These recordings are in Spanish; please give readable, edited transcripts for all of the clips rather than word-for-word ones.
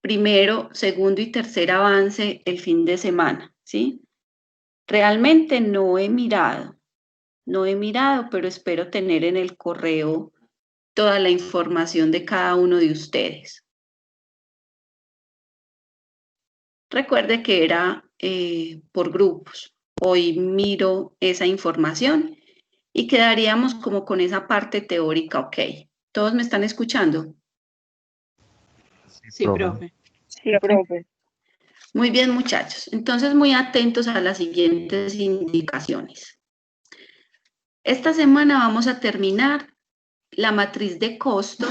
primero, segundo y tercer avance el fin de semana, ¿sí? Realmente no he mirado, pero espero tener en el correo toda la información de cada uno de ustedes. Recuerde que era por grupos. Hoy miro esa información y quedaríamos como con esa parte teórica, ok. ¿Todos me están escuchando? Sí, profe. Sí, profe. Muy bien, muchachos. Entonces, muy atentos a las siguientes indicaciones. Esta semana vamos a terminar la matriz de costos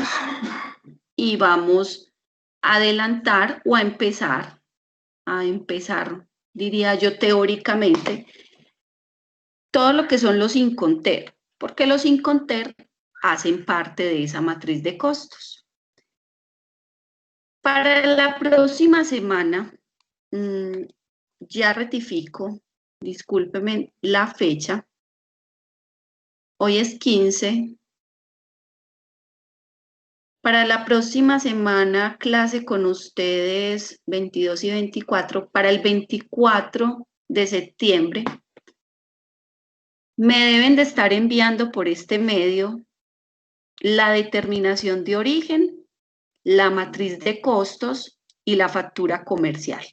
y vamos a adelantar o a empezar, diría yo teóricamente, todo lo que son los Inconter, porque los Inconter hacen parte de esa matriz de costos. Para la próxima semana, ya rectifico, discúlpeme la fecha, hoy es 15. Para la próxima semana, clase con ustedes 22 y 24, para el 24 de septiembre, me deben de estar enviando por este medio la determinación de origen, la matriz de costos y la factura comercial,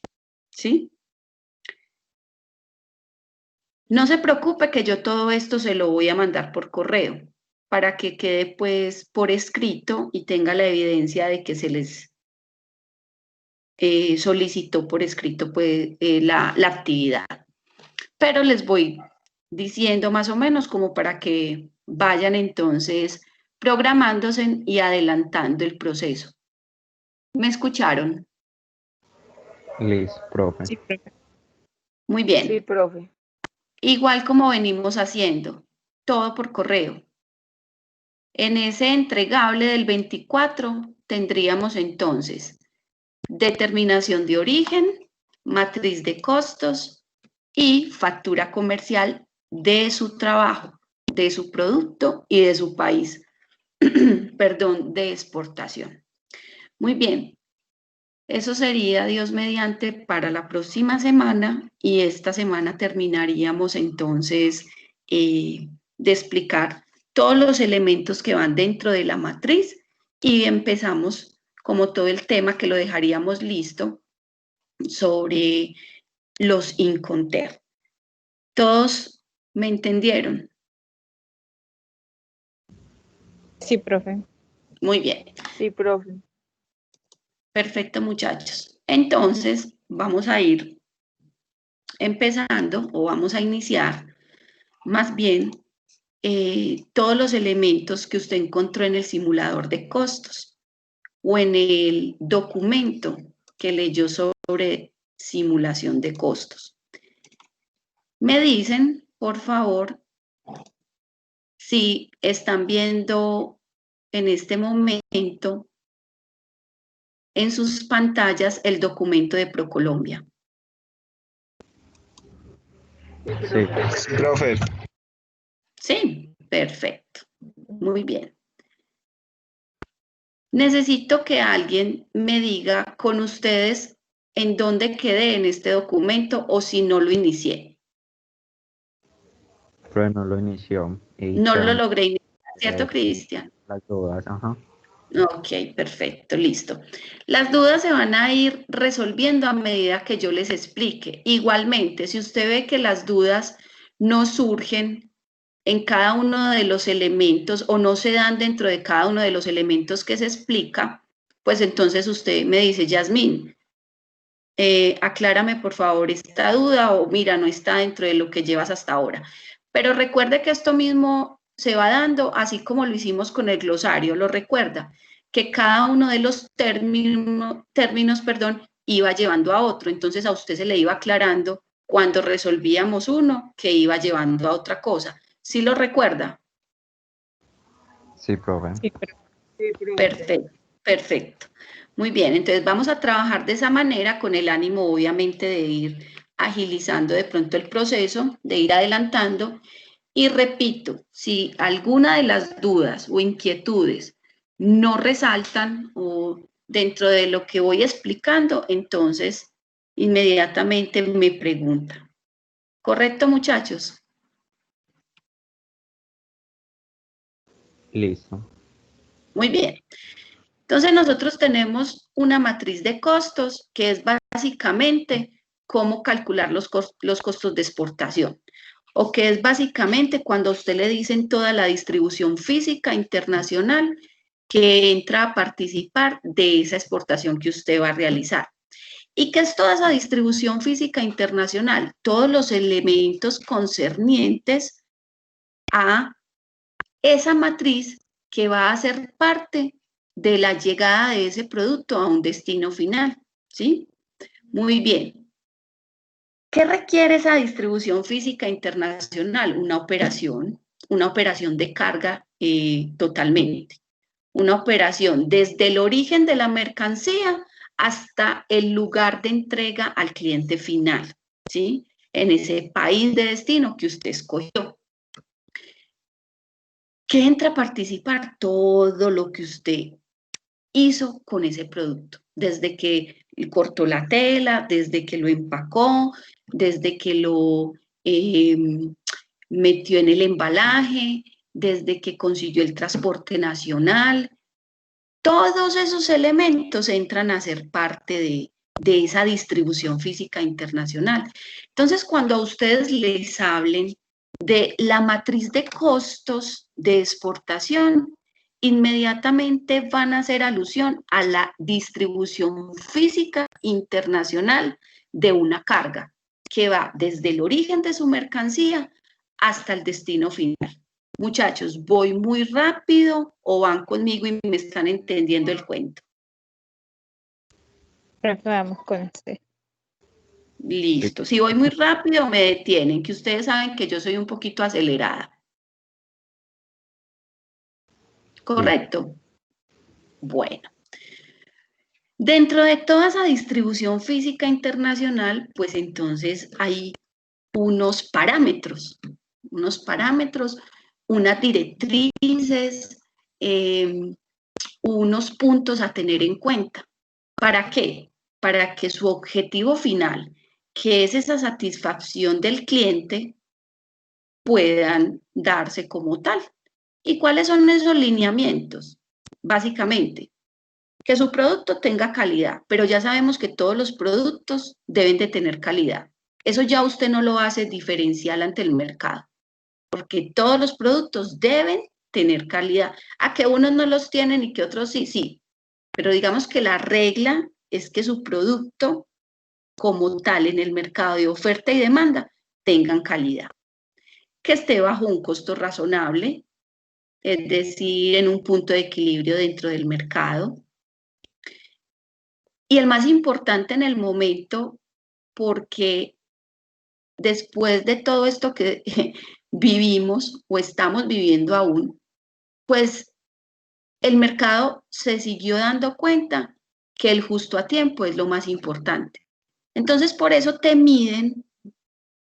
¿sí? No se preocupe que yo todo esto se lo voy a mandar por correo para que quede pues por escrito y tenga la evidencia de que se les solicitó por escrito pues la actividad. Pero les voy diciendo más o menos como para que vayan entonces programándose y adelantando el proceso. ¿Me escucharon? Listo, profe. Sí, profe. Muy bien. Sí, profe. Igual como venimos haciendo, todo por correo. En ese entregable del 24 tendríamos entonces determinación de origen, matriz de costos y factura comercial de su trabajo, de su producto y de su país, perdón, de exportación. Muy bien, eso sería, Dios mediante, para la próxima semana y esta semana terminaríamos entonces de explicar todos los elementos que van dentro de la matriz y empezamos como todo el tema que lo dejaríamos listo sobre los Inconter. ¿Todos me entendieron? Sí, profe. Muy bien. Sí, profe. Perfecto, muchachos. Entonces, vamos a ir empezando o vamos a iniciar más bien todos los elementos que usted encontró en el simulador de costos o en el documento que leyó sobre simulación de costos. Me dicen, por favor, si están viendo en este momento en sus pantallas el documento de ProColombia. Sí. Profe. Sí, perfecto. Muy bien. Necesito que alguien me diga con ustedes en dónde quedé en este documento o si no lo inicié. Pero no lo inició. Y No lo quedan, logré iniciar, ¿cierto, Cristian? las dudas, ajá. Ok, perfecto, listo. Las dudas se van a ir resolviendo a medida que yo les explique. Igualmente, si usted ve que las dudas no surgen en cada uno de los elementos o no se dan dentro de cada uno de los elementos que se explica, pues entonces usted me dice, Yasmín, aclárame por favor esta duda o mira, no está dentro de lo que llevas hasta ahora. Pero recuerde que esto mismo se va dando así como lo hicimos con el glosario, lo recuerda, que cada uno de los términos, iba llevando a otro, entonces a usted se le iba aclarando cuando resolvíamos uno que iba llevando a otra cosa. ¿Sí lo recuerda? Sí, profe. Sí, profe. Perfecto, perfecto. Muy bien, entonces vamos a trabajar de esa manera con el ánimo obviamente de ir agilizando de pronto el proceso, de ir adelantando. Y repito, si alguna de las dudas o inquietudes no resaltan o dentro de lo que voy explicando, entonces inmediatamente me preguntan. ¿Correcto, muchachos? Listo. Muy bien. Entonces nosotros tenemos una matriz de costos que es básicamente cómo calcular los costos de exportación, o que es básicamente cuando a usted le dicen toda la distribución física internacional que entra a participar de esa exportación que usted va a realizar. ¿Y qué es toda esa distribución física internacional? Todos los elementos concernientes a esa matriz que va a ser parte de la llegada de ese producto a un destino final, ¿sí? Muy bien. ¿Qué requiere esa distribución física internacional? Una operación de carga totalmente. Una operación desde el origen de la mercancía hasta el lugar de entrega al cliente final, ¿sí? En ese país de destino que usted escogió. ¿Qué entra a participar? Todo lo que usted hizo con ese producto, desde que cortó la tela, desde que lo empacó, desde que lo metió en el embalaje, desde que consiguió el transporte nacional. Todos esos elementos entran a ser parte de esa distribución física internacional. Entonces, cuando a ustedes les hablen de la matriz de costos de exportación, inmediatamente van a hacer alusión a la distribución física internacional de una carga, que va desde el origen de su mercancía hasta el destino final. Muchachos, ¿voy muy rápido o van conmigo y me están entendiendo el cuento? Profe, vamos con usted. Listo. Si voy muy rápido, me detienen, que ustedes saben que yo soy un poquito acelerada. ¿Correcto? Bueno. Dentro de toda esa distribución física internacional, pues entonces hay unos parámetros, unas directrices, unos puntos a tener en cuenta. ¿Para qué? Para que su objetivo final, que es esa satisfacción del cliente, puedan darse como tal. ¿Y cuáles son esos lineamientos? Básicamente, que su producto tenga calidad, pero ya sabemos que todos los productos deben de tener calidad. Eso ya usted no lo hace diferencial ante el mercado, porque todos los productos deben tener calidad. A que unos no los tienen y que otros sí, sí. Pero digamos que la regla es que su producto como tal en el mercado de oferta y demanda tengan calidad. Que esté bajo un costo razonable, es decir, en un punto de equilibrio dentro del mercado. Y el más importante en el momento, porque después de todo esto que vivimos o estamos viviendo aún, pues el mercado se siguió dando cuenta que el justo a tiempo es lo más importante. Entonces, por eso te miden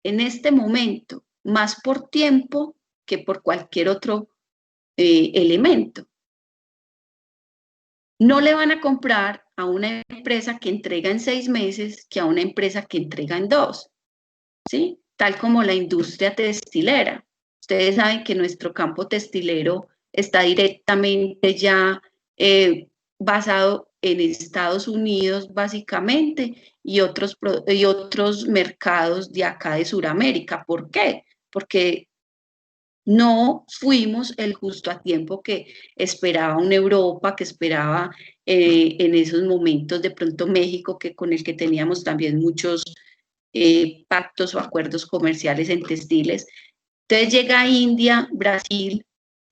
en este momento más por tiempo que por cualquier otro elemento. No le van a comprar a una empresa que entrega en 6 meses que a una empresa que entrega en 2, ¿sí? Tal como la industria textilera. Ustedes saben que nuestro campo textilero está directamente ya basado en Estados Unidos, básicamente, y otros mercados de acá de Sudamérica. ¿Por qué? Porque no fuimos el justo a tiempo que esperaba una Europa, que esperaba en esos momentos de pronto México, que con el que teníamos también muchos pactos o acuerdos comerciales en textiles. Entonces llega India, Brasil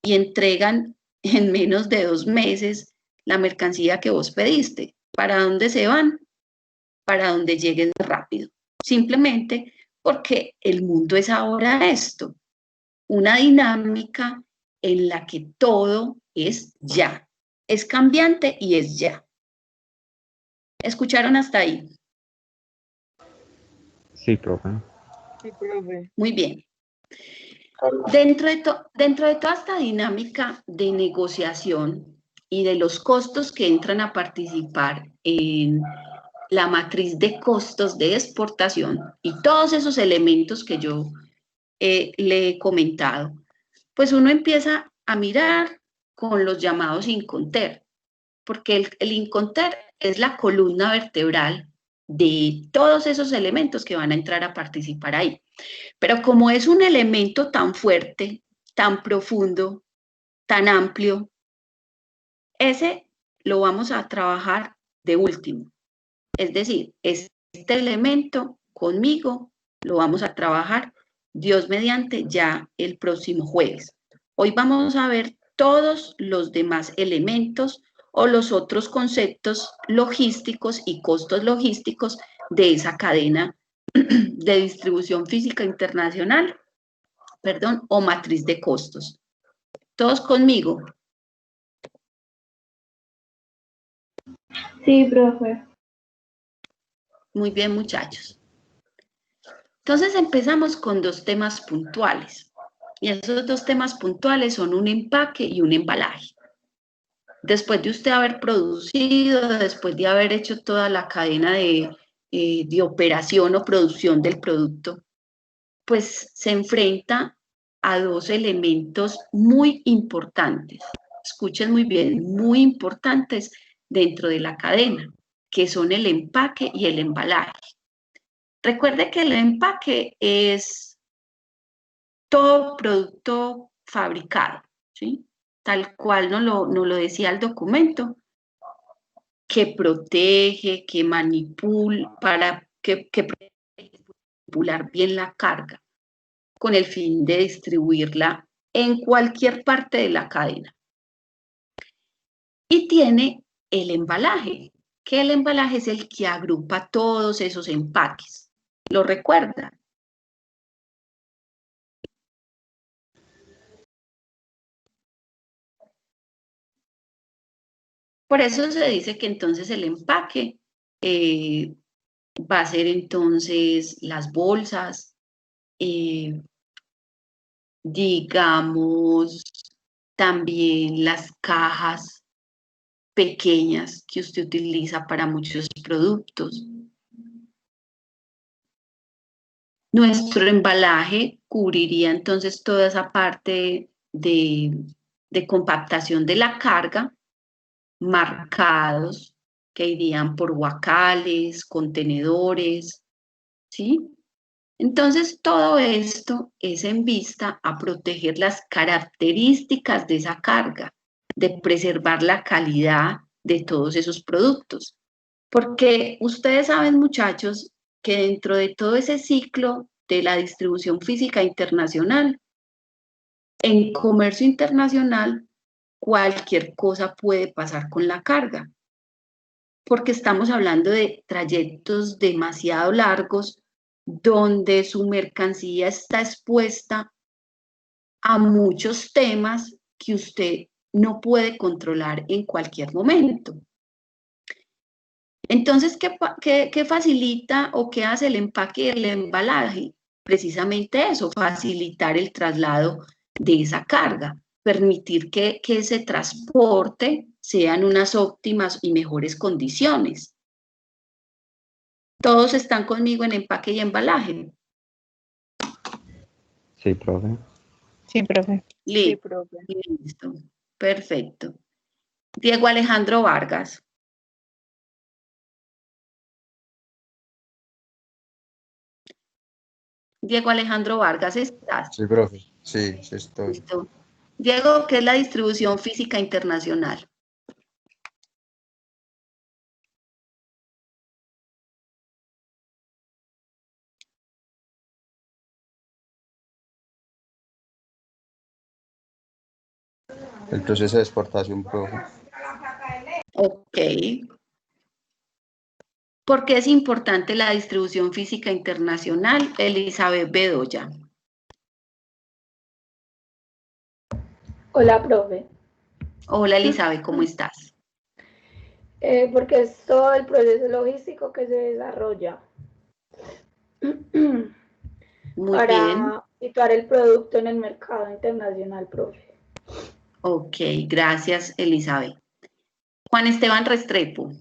y entregan en menos de 2 meses la mercancía que vos pediste. ¿Para dónde se van? Para donde lleguen rápido. Simplemente porque el mundo es ahora esto, una dinámica en la que todo es ya, es cambiante y es ya. ¿Escucharon hasta ahí? Sí, profe. Sí, profe. Muy bien. Dentro de toda esta dinámica de negociación y de los costos que entran a participar en la matriz de costos de exportación y todos esos elementos que yo le he comentado, pues uno empieza a mirar con los llamados Inconter, porque el Inconter es la columna vertebral de todos esos elementos que van a entrar a participar ahí. Pero como es un elemento tan fuerte, tan profundo, tan amplio, ese lo vamos a trabajar de último. Es decir, este elemento conmigo lo vamos a trabajar, Dios mediante, ya el próximo jueves. Hoy vamos a ver todos los demás elementos o los otros conceptos logísticos y costos logísticos de esa cadena de distribución física internacional, perdón, o matriz de costos. ¿Todos conmigo? Sí, profe. Muy bien, muchachos. Entonces empezamos con dos temas puntuales. Y esos dos temas puntuales son un empaque y un embalaje. Después de usted haber producido, después de haber hecho toda la cadena de operación o producción del producto, pues se enfrenta a dos elementos muy importantes. Escuchen muy bien, muy importantes dentro de la cadena, que son el empaque y el embalaje. Recuerde que el empaque es todo producto fabricado, ¿sí? Tal cual nos lo decía el documento, que protege, que manipula, que manipular bien la carga, con el fin de distribuirla en cualquier parte de la cadena. Y tiene el embalaje, que el embalaje es el que agrupa todos esos empaques. ¿Lo recuerda? Por eso se dice que entonces el empaque va a ser entonces las bolsas, digamos, también las cajas pequeñas que usted utiliza para muchos productos. Nuestro embalaje cubriría entonces toda esa parte de compactación de la carga, marcados que irían por guacales, contenedores, ¿sí? Entonces, todo esto es en vista a proteger las características de esa carga, de preservar la calidad de todos esos productos. Porque ustedes saben, muchachos, que dentro de todo ese ciclo de la distribución física internacional, en comercio internacional, cualquier cosa puede pasar con la carga, porque estamos hablando de trayectos demasiado largos donde su mercancía está expuesta a muchos temas que usted no puede controlar en cualquier momento. Entonces, ¿qué facilita o qué hace el empaque y el embalaje? Precisamente eso, facilitar el traslado de esa carga, permitir que ese transporte sea en unas óptimas y mejores condiciones. ¿Todos están conmigo en empaque y embalaje? Sí, profe. Sí, profe. Sí, profe. Listo, perfecto. Diego Alejandro Vargas. Diego Alejandro Vargas, ¿estás? Sí, profe. Sí, sí estoy. Listo. Diego, ¿qué es la distribución física internacional? El proceso de exportación, profe. Ok. ¿Por qué es importante la distribución física internacional? Elizabeth Bedoya. Hola, profe. Hola, Elizabeth, ¿cómo estás? Porque es todo el proceso logístico que se desarrolla Muy bien. para situar el producto en el mercado internacional, profe. Ok, gracias, Elizabeth. Juan Esteban Restrepo.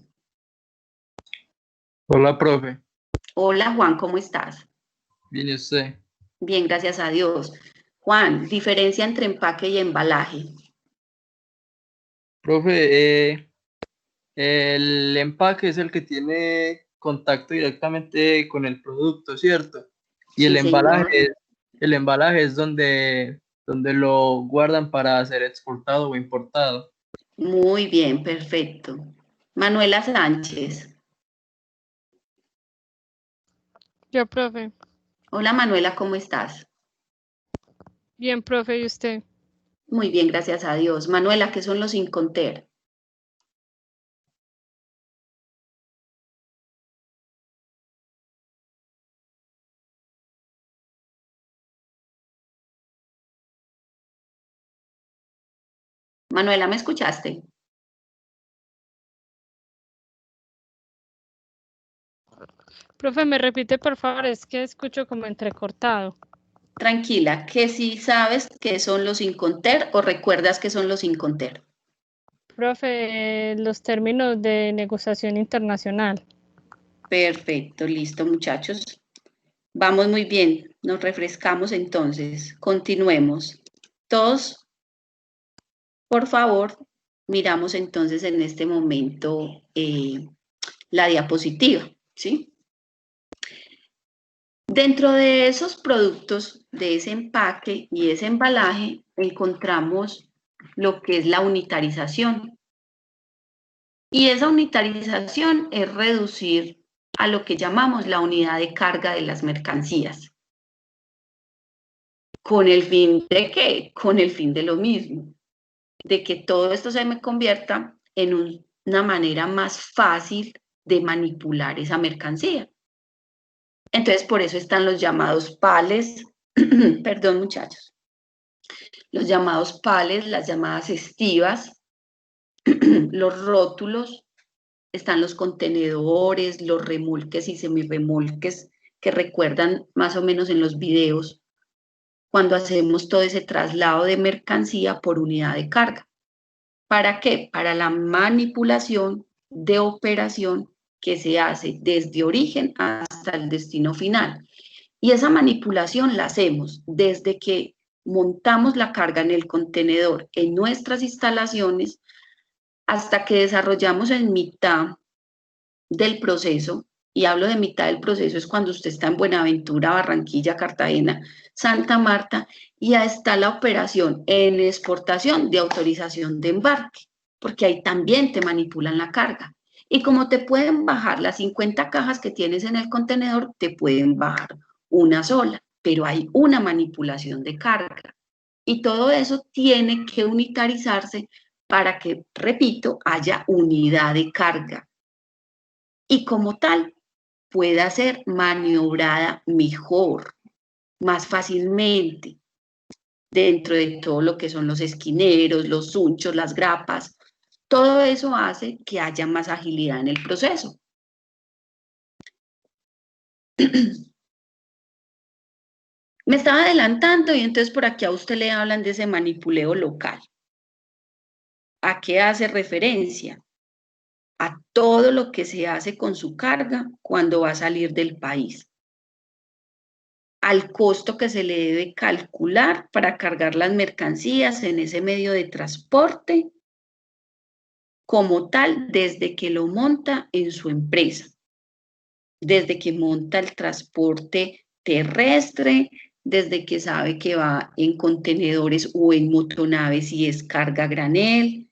Hola, profe. Hola, Juan, ¿cómo estás? Bien, ¿y usted? Bien, gracias a Dios. Juan, diferencia entre empaque y embalaje. Profe, el empaque es el que tiene contacto directamente con el producto, ¿cierto? Y Sí, señor. el embalaje es donde lo guardan para ser exportado o importado. Muy bien, perfecto. Manuela Sánchez. Yo, profe. Hola, Manuela, ¿cómo estás? Bien, profe, ¿y usted? Muy bien, gracias a Dios. Manuela, ¿qué son los Inconter? Manuela, ¿me escuchaste? Profe, ¿me repite, por favor? Es que escucho como entrecortado. Tranquila, que si sabes qué son los Inconter o recuerdas qué son los Inconter. Profe, los términos de negociación internacional. Perfecto, listo, muchachos. Vamos muy bien, nos refrescamos entonces. Continuemos. Todos, por favor, miramos entonces en este momento la diapositiva, ¿sí? Dentro de esos productos, de ese empaque y ese embalaje, encontramos lo que es la unitarización. Y esa unitarización es reducir a lo que llamamos la unidad de carga de las mercancías. ¿Con el fin de qué? Con el fin de lo mismo, de que todo esto se me convierta en una manera más fácil de manipular esa mercancía. Entonces, por eso están los llamados pales, perdón muchachos, los llamados pales, las llamadas estivas, los rótulos, están los contenedores, los remolques y semirremolques que recuerdan más o menos en los videos cuando hacemos todo ese traslado de mercancía por unidad de carga. ¿Para qué? Para la manipulación de operación que se hace desde origen hasta el destino final. Y esa manipulación la hacemos desde que montamos la carga en el contenedor en nuestras instalaciones hasta que desarrollamos en mitad del proceso, y hablo de mitad del proceso, es cuando usted está en Buenaventura, Barranquilla, Cartagena, Santa Marta, y ya está la operación en exportación de autorización de embarque, porque ahí también te manipulan la carga. Y como te pueden bajar las 50 cajas que tienes en el contenedor, te pueden bajar una sola, pero hay una manipulación de carga. Y todo eso tiene que unitarizarse para que, repito, haya unidad de carga. Y como tal, pueda ser maniobrada mejor, más fácilmente, dentro de todo lo que son los esquineros, los hunchos, las grapas. Todo eso hace que haya más agilidad en el proceso. Me estaba adelantando y entonces por aquí a usted le hablan de ese manipuleo local. ¿A qué hace referencia? A todo lo que se hace con su carga cuando va a salir del país, al costo que se le debe calcular para cargar las mercancías en ese medio de transporte como tal desde que lo monta en su empresa, desde que monta el transporte terrestre, desde que sabe que va en contenedores o en motonaves y es carga granel.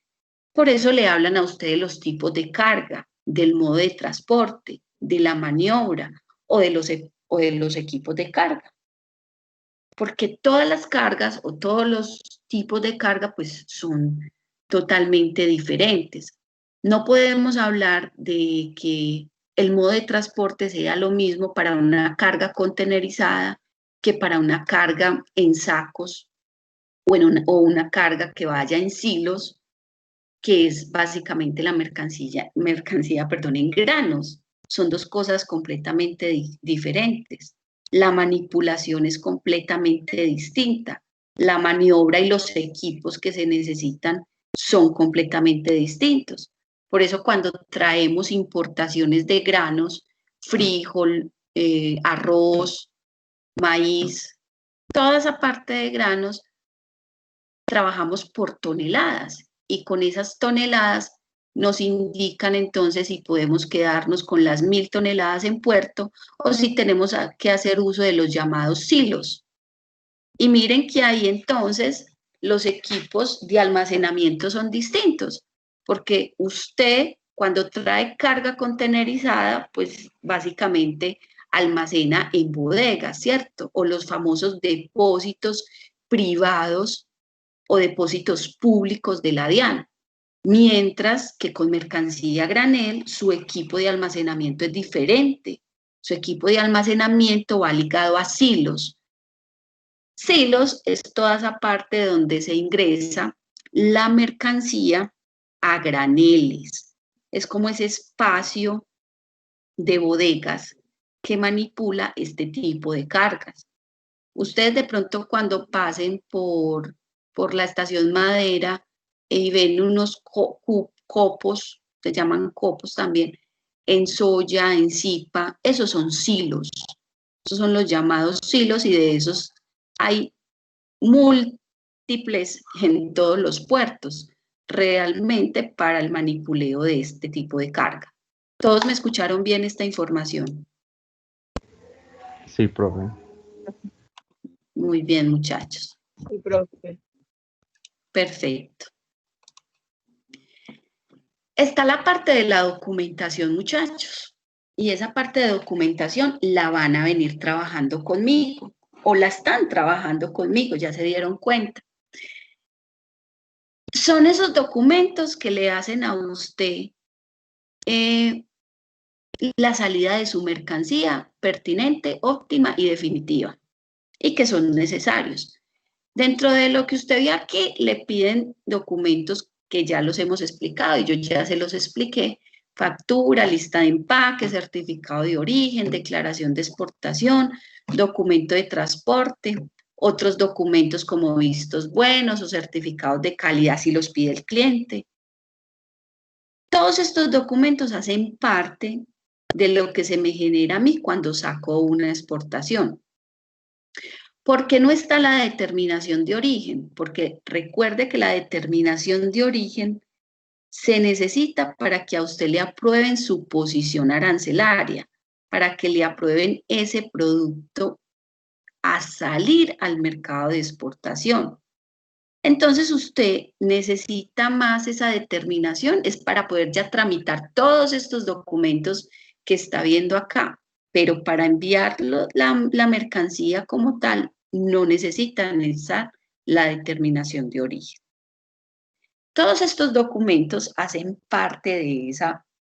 Por eso le hablan a ustedes los tipos de carga, del modo de transporte, de la maniobra o de los equipos de carga. Porque todas las cargas o todos los tipos de carga pues son totalmente diferentes. No podemos hablar de que el modo de transporte sea lo mismo para una carga contenerizada que para una carga en sacos o una carga que vaya en silos, que es básicamente la mercancía en granos. Son dos cosas completamente diferentes. La manipulación es completamente distinta. La maniobra y los equipos que se necesitan son completamente distintos. Por eso cuando traemos importaciones de granos, frijol, arroz, maíz, toda esa parte de granos, trabajamos por toneladas y con esas toneladas nos indican entonces si podemos quedarnos con las 1000 toneladas en puerto o si tenemos que hacer uso de los llamados silos. Y miren que ahí entonces los equipos de almacenamiento son distintos, porque usted cuando trae carga contenerizada, pues básicamente almacena en bodegas, ¿cierto? O los famosos depósitos privados o depósitos públicos de la DIAN. Mientras que con mercancía a granel, su equipo de almacenamiento es diferente. Su equipo de almacenamiento va ligado a silos. Silos es toda esa parte donde se ingresa la mercancía a graneles. Es como ese espacio de bodegas que manipula este tipo de cargas. Ustedes de pronto cuando pasen por la estación Madera y ven unos copos, se llaman copos también, en soya, en cipa, esos son silos. Esos son los llamados silos y de esos hay múltiples en todos los puertos, realmente para el manipuleo de este tipo de carga. ¿Todos me escucharon bien esta información? Sí, profe. Muy bien, muchachos. Sí, profe. Perfecto. Está la parte de la documentación, muchachos. Y esa parte de documentación la van a venir trabajando conmigo. O la están trabajando conmigo, ya se dieron cuenta. Son esos documentos que le hacen a usted la salida de su mercancía pertinente, óptima y definitiva. Y que son necesarios. Dentro de lo que usted ve aquí, le piden documentos que ya los hemos explicado y yo ya se los expliqué. Factura, lista de empaque, certificado de origen, declaración de exportación, documento de transporte, otros documentos como vistos buenos o certificados de calidad si los pide el cliente. Todos estos documentos hacen parte de lo que se me genera a mí cuando saco una exportación. ¿Por qué no está la determinación de origen? Porque recuerde que la determinación de origen se necesita para que a usted le aprueben su posición arancelaria, para que le aprueben ese producto a salir al mercado de exportación. Entonces usted necesita más esa determinación, es para poder ya tramitar todos estos documentos que está viendo acá, pero para enviarlo la mercancía como tal, no necesitan la determinación de origen. Todos estos documentos hacen parte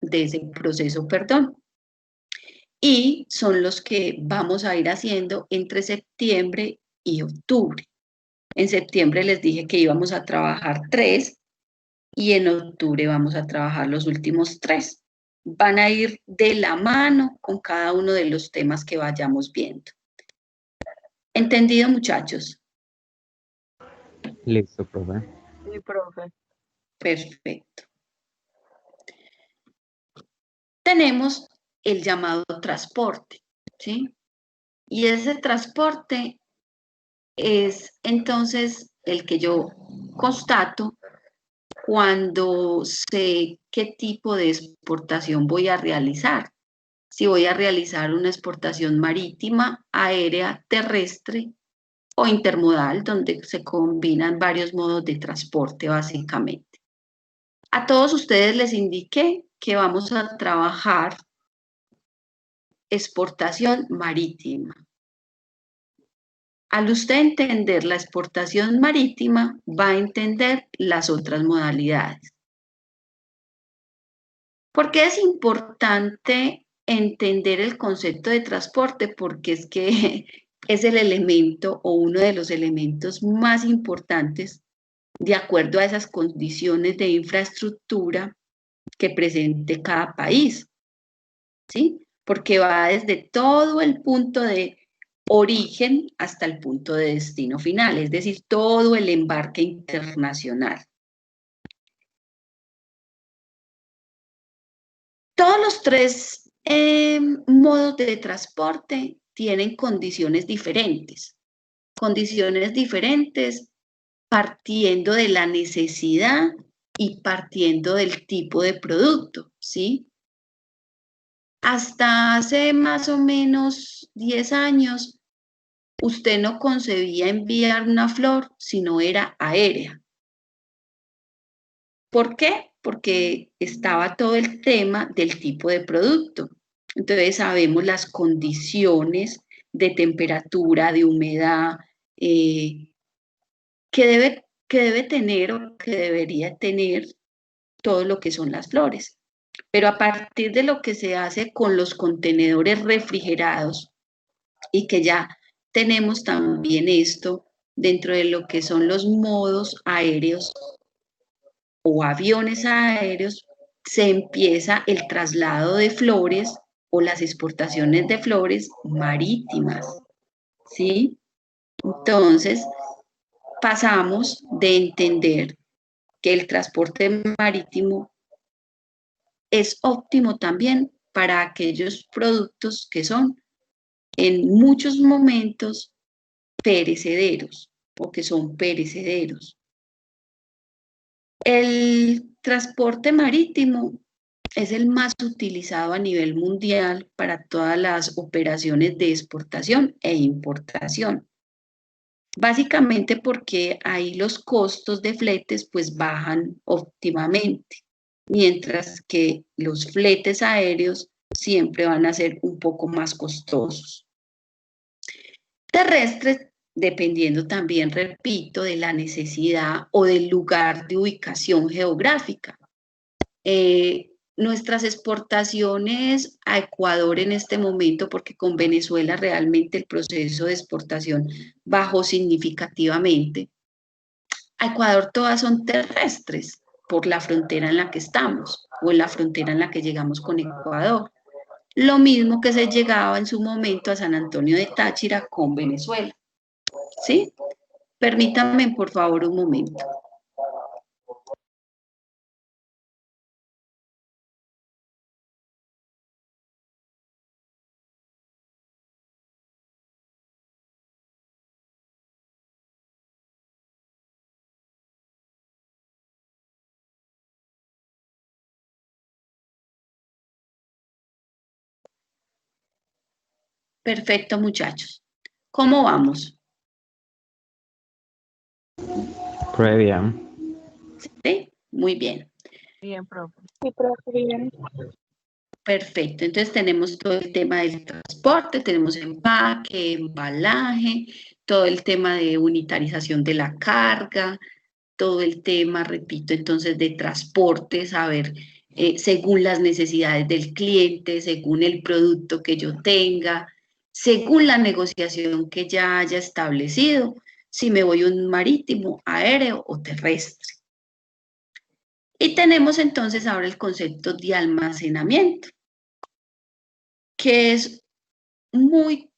de ese proceso, perdón, y son los que vamos a ir haciendo entre septiembre y octubre. En septiembre les dije que íbamos a trabajar 3 y en octubre vamos a trabajar los últimos 3. Van a ir de la mano con cada uno de los temas que vayamos viendo. ¿Entendido, muchachos? Listo, profe. Sí, profe. Perfecto. Tenemos el llamado transporte, ¿sí? Y ese transporte es entonces el que yo constato cuando sé qué tipo de exportación voy a realizar. Si voy a realizar una exportación marítima, aérea, terrestre o intermodal, donde se combinan varios modos de transporte básicamente. A todos ustedes les indiqué que vamos a trabajar exportación marítima. Al usted entender la exportación marítima, va a entender las otras modalidades. ¿Por qué es importante entender el concepto de transporte? Porque es que es el elemento o uno de los elementos más importantes de acuerdo a esas condiciones de infraestructura que presente cada país, ¿sí? Porque va desde todo el punto de origen hasta el punto de destino final, es decir, todo el embarque internacional. los tres modos de transporte tienen condiciones diferentes partiendo de la necesidad y partiendo del tipo de producto, ¿sí? Hasta hace más o menos 10 años, usted no concebía enviar una flor si no era aérea. ¿Por qué? Porque estaba todo el tema del tipo de producto. Entonces sabemos las condiciones de temperatura, de humedad, que debe tener o que debería tener todo lo que son las flores. Pero a partir de lo que se hace con los contenedores refrigerados y que ya tenemos también esto dentro de lo que son los modos aéreos o aviones aéreos, se empieza el traslado de flores o las exportaciones de flores marítimas, ¿sí? Entonces, pasamos de entender que el transporte marítimo es óptimo también para aquellos productos que son en muchos momentos perecederos o que son perecederos. El transporte marítimo es el más utilizado a nivel mundial para todas las operaciones de exportación e importación. Básicamente porque ahí los costos de fletes pues bajan óptimamente, mientras que los fletes aéreos siempre van a ser un poco más costosos. Terrestres, dependiendo también, repito, de la necesidad o del lugar de ubicación geográfica. Nuestras exportaciones a Ecuador en este momento, porque con Venezuela realmente el proceso de exportación bajó significativamente. A Ecuador todas son terrestres por la frontera en la que estamos o en la frontera en la que llegamos con Ecuador. Lo mismo que se llegaba en su momento a San Antonio de Táchira con Venezuela. ¿Sí? Permítanme por favor un momento. Perfecto, muchachos. ¿Cómo vamos? Previa. ¿Sí? Muy bien. Bien, profe. Sí, profe, bien. Perfecto. Entonces tenemos todo el tema del transporte, tenemos empaque, embalaje, todo el tema de unitarización de la carga, todo el tema, repito, entonces de transporte, saber según las necesidades del cliente, según el producto que yo tenga, según la negociación que ya haya establecido, si me voy un marítimo, aéreo o terrestre. Y tenemos entonces ahora el concepto de almacenamiento, que es muy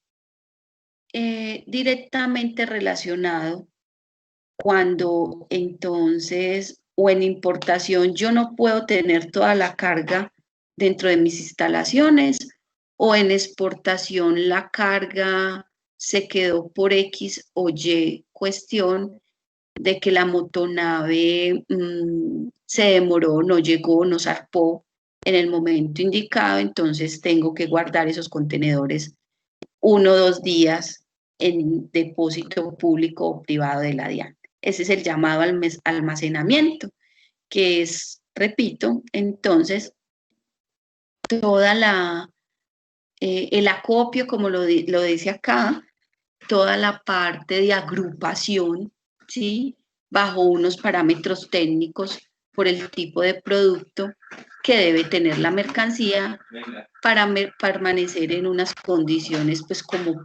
directamente relacionado cuando entonces o en importación yo no puedo tener toda la carga dentro de mis instalaciones o en exportación la carga se quedó por X o Y cuestión de que la motonave se demoró, no llegó, no zarpó en el momento indicado, entonces tengo que guardar esos contenedores 1 o 2 días en depósito público o privado de la DIAN. Ese es el llamado almacenamiento, que es, repito, entonces, toda el acopio, como lo dice acá, toda la parte de agrupación, ¿sí? Bajo unos parámetros técnicos por el tipo de producto que debe tener la mercancía para permanecer en unas condiciones pues como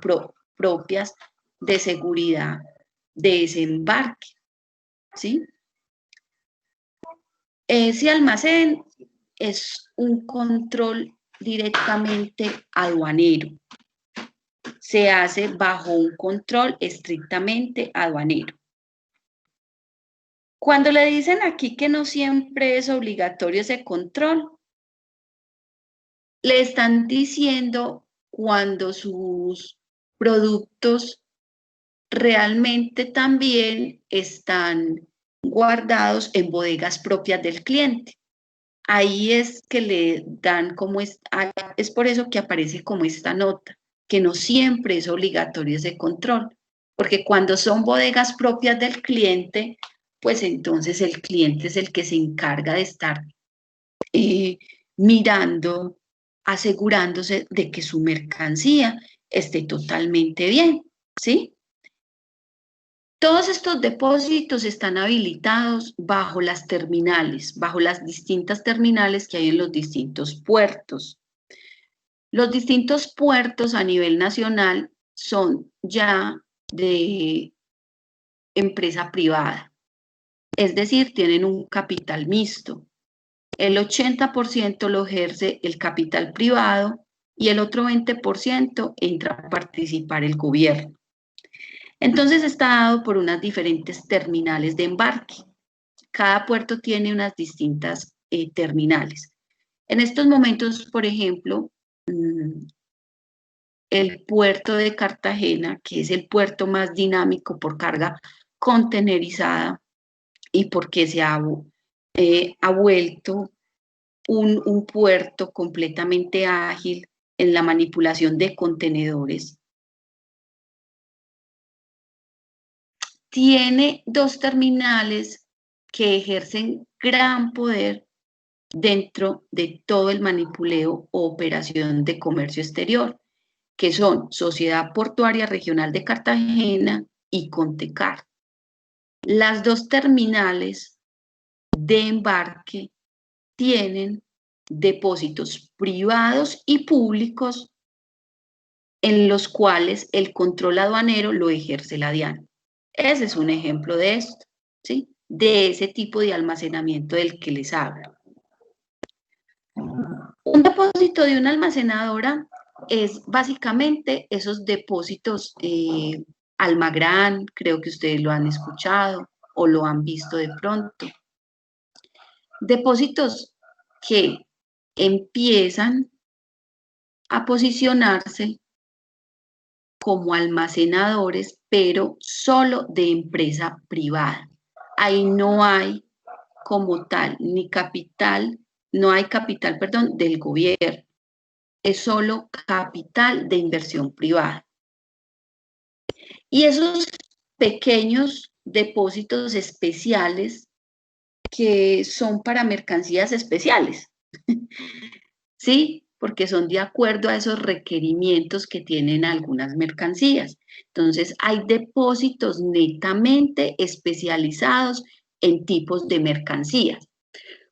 propias de seguridad de desembarque, ¿sí? Ese almacén es un control directamente aduanero. Se hace bajo un control estrictamente aduanero. Cuando le dicen aquí que no siempre es obligatorio ese control, le están diciendo cuando sus productos realmente también están guardados en bodegas propias del cliente. Ahí es que le dan como es por eso que aparece como esta nota, que no siempre es obligatorio ese control, porque cuando son bodegas propias del cliente, pues entonces el cliente es el que se encarga de estar mirando, asegurándose de que su mercancía esté totalmente bien, ¿sí? Todos estos depósitos están habilitados bajo las terminales, bajo las distintas terminales que hay en los distintos puertos. Los distintos puertos a nivel nacional son ya de empresa privada, es decir, tienen un capital mixto. El 80% lo ejerce el capital privado y el otro 20% entra a participar el gobierno. Entonces está dado por unas diferentes terminales de embarque. Cada puerto tiene unas distintas terminales. En estos momentos, por ejemplo, el puerto de Cartagena, que es el puerto más dinámico por carga contenerizada y porque se ha vuelto un puerto completamente ágil en la manipulación de contenedores. Tiene dos terminales que ejercen gran poder dentro de todo el manipuleo o operación de comercio exterior, que son Sociedad Portuaria Regional de Cartagena y Contecar. Las dos terminales de embarque tienen depósitos privados y públicos en los cuales el control aduanero lo ejerce la DIAN. Ese es un ejemplo de esto, ¿sí? De ese tipo de almacenamiento del que les hablo. Un depósito de una almacenadora es básicamente esos depósitos Almagrán, creo que ustedes lo han escuchado o lo han visto de pronto. Depósitos que empiezan a posicionarse como almacenadores, pero solo de empresa privada. Ahí no hay como tal ni capital, no hay capital, perdón, del gobierno. Es solo capital de inversión privada. Y esos pequeños depósitos especiales que son para mercancías especiales, ¿sí? Porque son de acuerdo a esos requerimientos que tienen algunas mercancías. Entonces, hay depósitos netamente especializados en tipos de mercancías,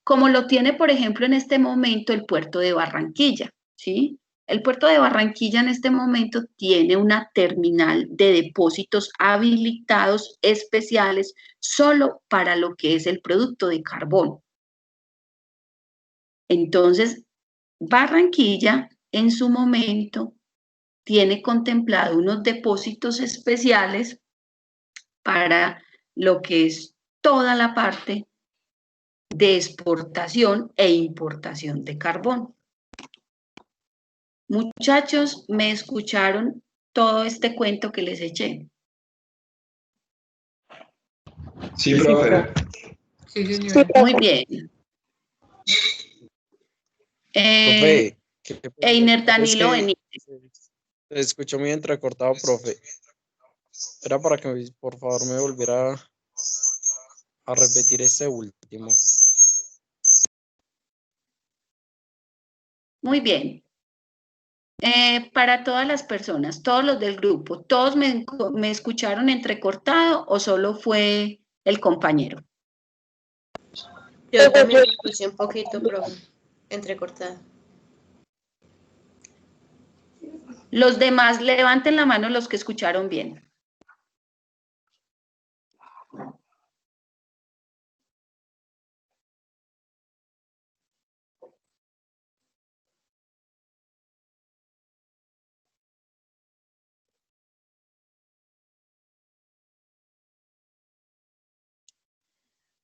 como lo tiene, por ejemplo, en este momento el puerto de Barranquilla, ¿sí? El puerto de Barranquilla en este momento tiene una terminal de depósitos habilitados especiales solo para lo que es el producto de carbón. Entonces, Barranquilla en su momento tiene contemplado unos depósitos especiales para lo que es toda la parte de exportación e importación de carbón. Muchachos, ¿me escucharon todo este cuento que les eché? Sí, profe. Sí, señora. Muy bien. Profe, Einer es Danilo que Benítez. te escucho muy entrecortado, profe. Era para que por favor me volviera a repetir este último. Muy bien. Para todas las personas, todos los del grupo, ¿todos me escucharon entrecortado o solo fue el compañero? Yo también lo escuché un poquito, profe, entrecortada. Los demás levanten la mano los que escucharon bien.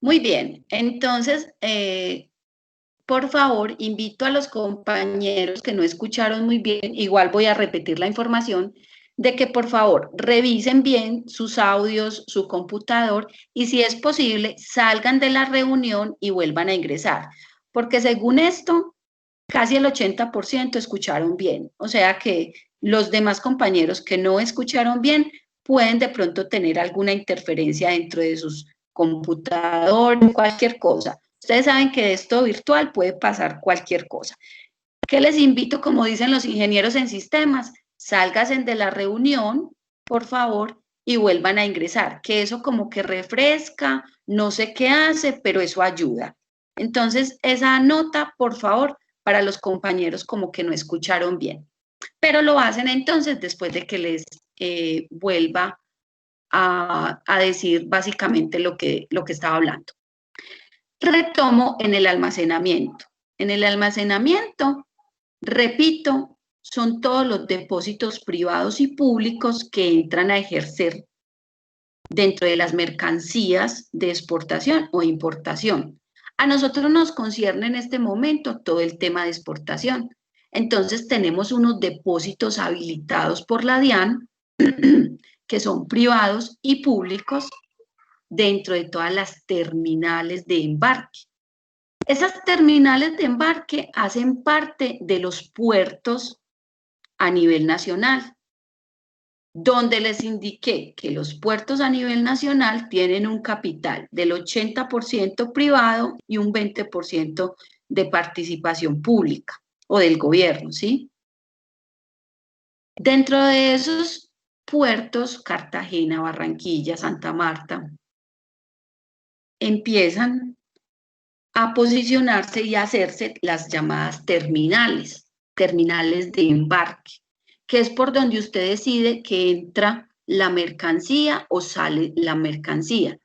Muy bien, entonces por favor, invito a los compañeros que no escucharon muy bien, igual voy a repetir la información, de que por favor revisen bien sus audios, su computador, y si es posible, salgan de la reunión y vuelvan a ingresar. Porque según esto, casi el 80% escucharon bien. O sea que los demás compañeros que no escucharon bien pueden de pronto tener alguna interferencia dentro de sus computadores, cualquier cosa. Ustedes saben que de esto virtual puede pasar cualquier cosa. ¿Qué les invito, como dicen los ingenieros en sistemas? Sálganse de la reunión, por favor, y vuelvan a ingresar, que eso como que refresca, no sé qué hace, pero eso ayuda. Entonces, esa nota, por favor, para los compañeros como que no escucharon bien. Pero lo hacen entonces después de que les vuelva a decir básicamente lo que estaba hablando. Retomo en el almacenamiento. En el almacenamiento, repito, son todos los depósitos privados y públicos que entran a ejercer dentro de las mercancías de exportación o importación. A nosotros nos concierne en este momento todo el tema de exportación. Entonces tenemos unos depósitos habilitados por la DIAN que son privados y públicos dentro de todas las terminales de embarque. Esas terminales de embarque hacen parte de los puertos a nivel nacional, donde les indiqué que los puertos a nivel nacional tienen un capital del 80% privado y un 20% de participación pública o del gobierno, ¿sí? Dentro de esos puertos, Cartagena, Barranquilla, Santa Marta, empiezan a posicionarse y a hacerse las llamadas terminales de embarque, que es por donde usted decide que entra la mercancía o sale la mercancía.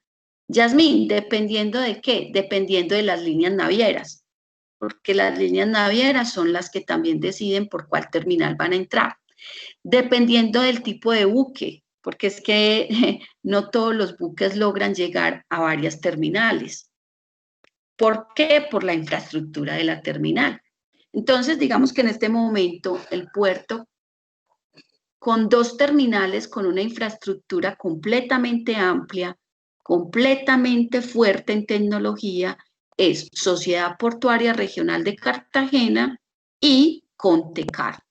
Yasmín, ¿dependiendo de qué? Dependiendo de las líneas navieras, porque las líneas navieras son las que también deciden por cuál terminal van a entrar. Dependiendo del tipo de buque, porque es que no todos los buques logran llegar a varias terminales. ¿Por qué? Por la infraestructura de la terminal. Entonces, digamos que en este momento el puerto, con 2 terminales, con una infraestructura completamente amplia, completamente fuerte en tecnología, es Sociedad Portuaria Regional de Cartagena y Contecar,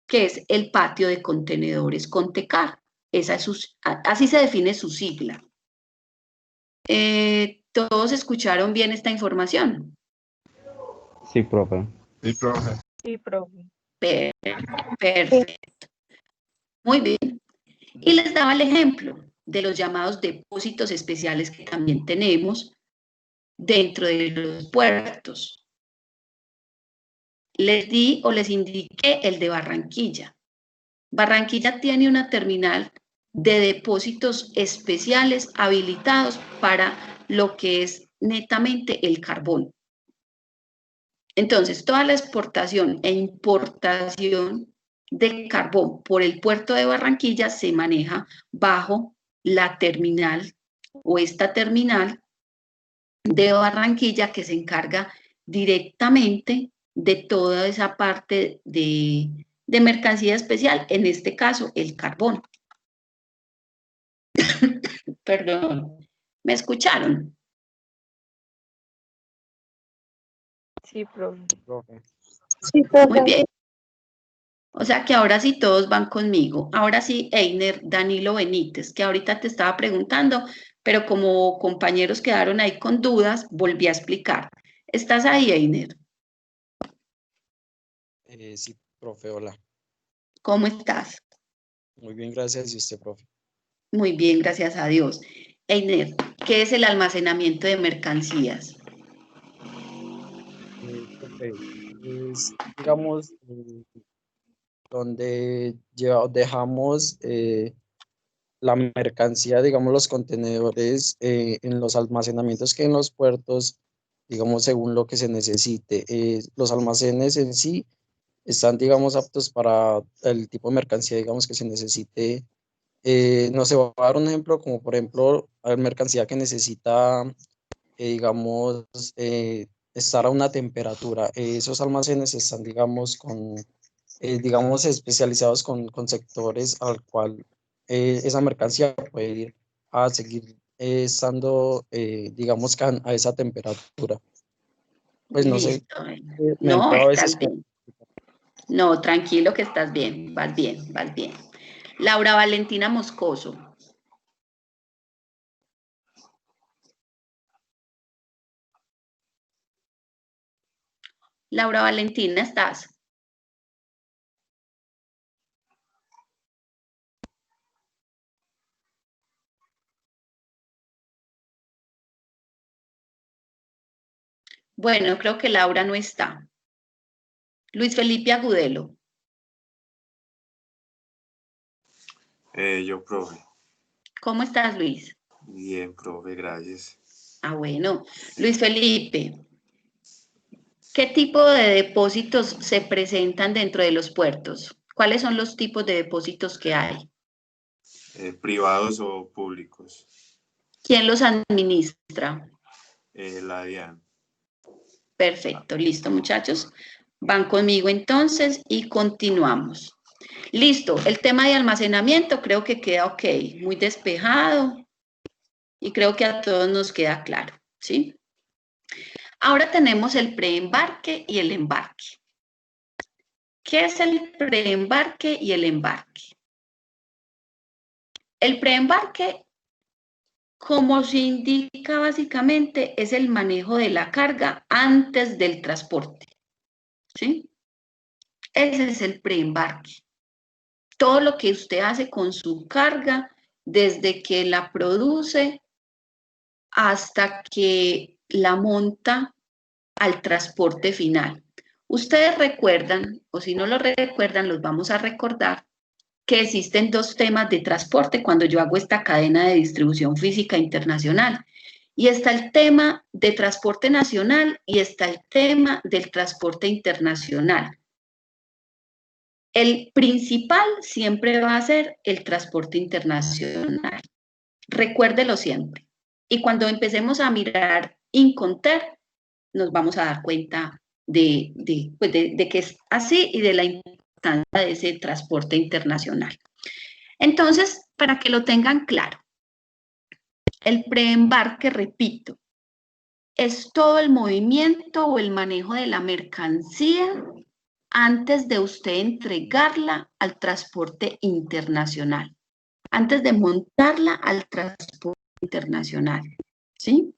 que es el patio de contenedores Contecar. Así se define su sigla. ¿Todos escucharon bien esta información? Sí, profe. Sí, profe. Sí, profe. Perfecto. Muy bien. Y les daba el ejemplo de los llamados depósitos especiales que también tenemos dentro de los puertos. Les di o les indiqué el de Barranquilla. Barranquilla tiene una terminal de depósitos especiales habilitados para lo que es netamente el carbón. Entonces, toda la exportación e importación de carbón por el puerto de Barranquilla se maneja bajo la terminal o esta terminal de Barranquilla que se encarga directamente de toda esa parte de mercancía especial, en este caso el carbón. Perdón, ¿me escucharon? Sí, profe. Profe. Sí, profe. Muy bien. O sea que ahora sí todos van conmigo. Ahora sí, Einer, Danilo Benítez, que ahorita te estaba preguntando, pero como compañeros quedaron ahí con dudas, volví a explicar. ¿Estás ahí, Einer? Sí, profe, hola. ¿Cómo estás? Muy bien, gracias. ¿Y usted, profe? Muy bien, gracias a Dios. Einer, ¿qué es el almacenamiento de mercancías? Profe, es, digamos, donde dejamos la mercancía, digamos, los contenedores en los almacenamientos que en los puertos, digamos, según lo que se necesite. Los almacenes en sí están, digamos, aptos para el tipo de mercancía, digamos, que se necesite. No sé, voy a dar un ejemplo, como por ejemplo, hay mercancía que necesita, digamos, estar a una temperatura. Esos almacenes están, digamos, digamos, especializados con sectores al cual esa mercancía puede ir a seguir estando, digamos, a esa temperatura. Pues no sé, Listo. me No, enredo a veces estás bien. No, tranquilo que estás bien, vas bien, vas bien. Laura Valentina Moscoso. Laura Valentina, ¿estás? Bueno, creo que Laura no está. Luis Felipe Agudelo. Yo, profe. ¿Cómo estás, Luis? Bien, profe, gracias. Ah, bueno. Luis Felipe, ¿qué tipo de depósitos se presentan dentro de los puertos? ¿Cuáles son los tipos de depósitos que hay? ¿Privados o públicos? ¿Quién los administra? La DIAN. Perfecto, listo, muchachos. Van conmigo entonces y continuamos. Listo, el tema de almacenamiento creo que queda ok, muy despejado y creo que a todos nos queda claro, ¿sí? Ahora tenemos el preembarque y el embarque. ¿Qué es el preembarque y el embarque? El preembarque, como se indica básicamente, es el manejo de la carga antes del transporte, ¿sí? Ese es el preembarque. Todo lo que usted hace con su carga, desde que la produce hasta que la monta al transporte final. Ustedes recuerdan, o si no lo recuerdan, los vamos a recordar, que existen dos temas de transporte cuando yo hago esta cadena de distribución física internacional. Y está el tema de transporte nacional y está el tema del transporte internacional. El principal siempre va a ser el transporte internacional. Recuérdelo siempre. Y cuando empecemos a mirar Inconter, nos vamos a dar cuenta de que es así y de la importancia de ese transporte internacional. Entonces, para que lo tengan claro, el preembarque, repito, es todo el movimiento o el manejo de la mercancía antes de usted entregarla al transporte internacional, antes de montarla al transporte internacional, ¿sí?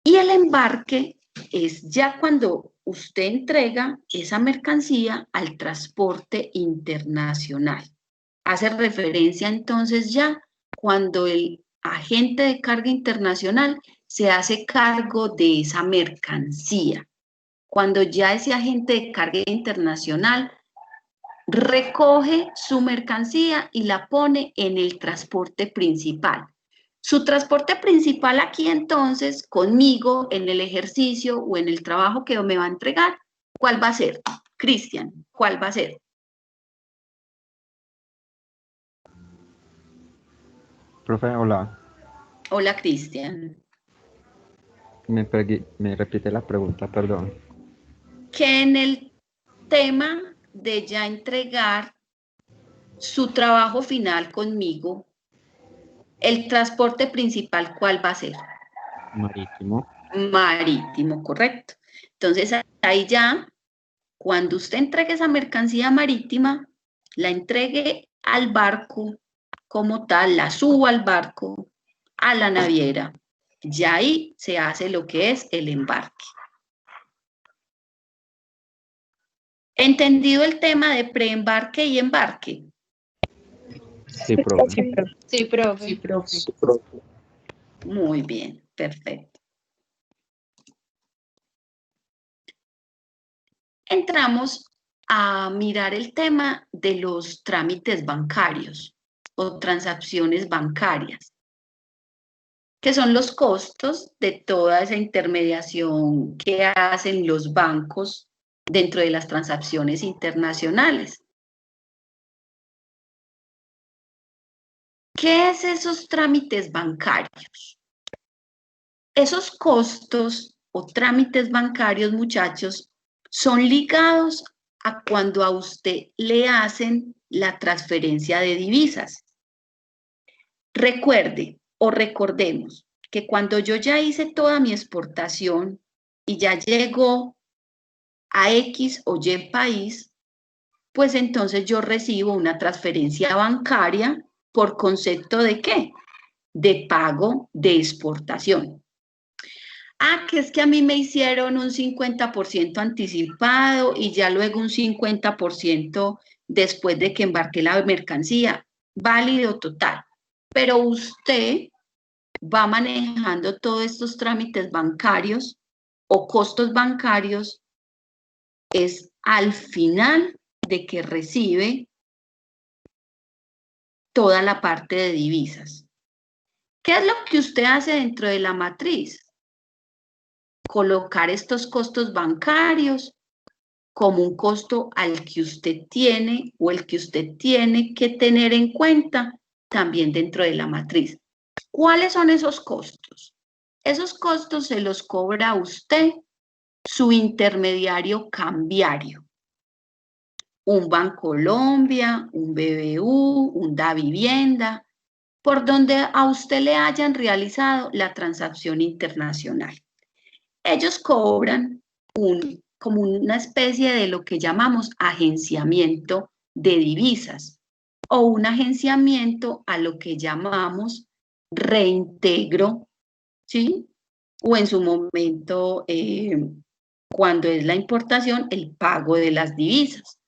Y el embarque es ya cuando usted entrega esa mercancía al transporte internacional. Hace referencia entonces ya cuando el agente de carga internacional se hace cargo de esa mercancía. Cuando ya ese agente de carga internacional recoge su mercancía y la pone en el transporte principal. Su transporte principal aquí entonces, conmigo, en el ejercicio o en el trabajo que me va a entregar, ¿cuál va a ser? Cristian, ¿cuál va a ser? Profe, hola. Hola, Cristian. Me repite la pregunta, perdón. Que en el tema de ya entregar su trabajo final conmigo, el transporte principal, ¿cuál va a ser? Marítimo. Marítimo, correcto. Entonces, ahí ya, cuando usted entregue esa mercancía marítima, la entregue al barco como tal, la suba al barco, a la naviera. Ya ahí se hace lo que es el embarque. ¿Entendido el tema de preembarque y embarque? Sí, profe. Sí, profe. Sí, profe. Muy bien, perfecto. Entramos a mirar el tema de los trámites bancarios o transacciones bancarias, que son los costos de toda esa intermediación que hacen los bancos dentro de las transacciones internacionales. ¿Qué es esos trámites bancarios? Esos costos o trámites bancarios, muchachos, son ligados a cuando a usted le hacen la transferencia de divisas. Recuerde o recordemos que cuando yo ya hice toda mi exportación y ya llegó a X o Y país, pues entonces yo recibo una transferencia bancaria por concepto de ¿qué? De pago de exportación. Ah, que es que a mí me hicieron un 50% anticipado y ya luego un 50% después de que embarqué la mercancía. Válido total. Pero usted va manejando todos estos trámites bancarios o costos bancarios es al final de que recibe toda la parte de divisas. ¿Qué es lo que usted hace dentro de la matriz? Colocar estos costos bancarios como un costo al que usted tiene o el que usted tiene que tener en cuenta también dentro de la matriz. ¿Cuáles son esos costos? Esos costos se los cobra a usted su intermediario cambiario. Un Bancolombia, un BBU, un Davivienda, por donde a usted le hayan realizado la transacción internacional. Ellos cobran como una especie de lo que llamamos agenciamiento de divisas o un agenciamiento a lo que llamamos reintegro, ¿sí? O en su momento, cuando es la importación, el pago de las divisas.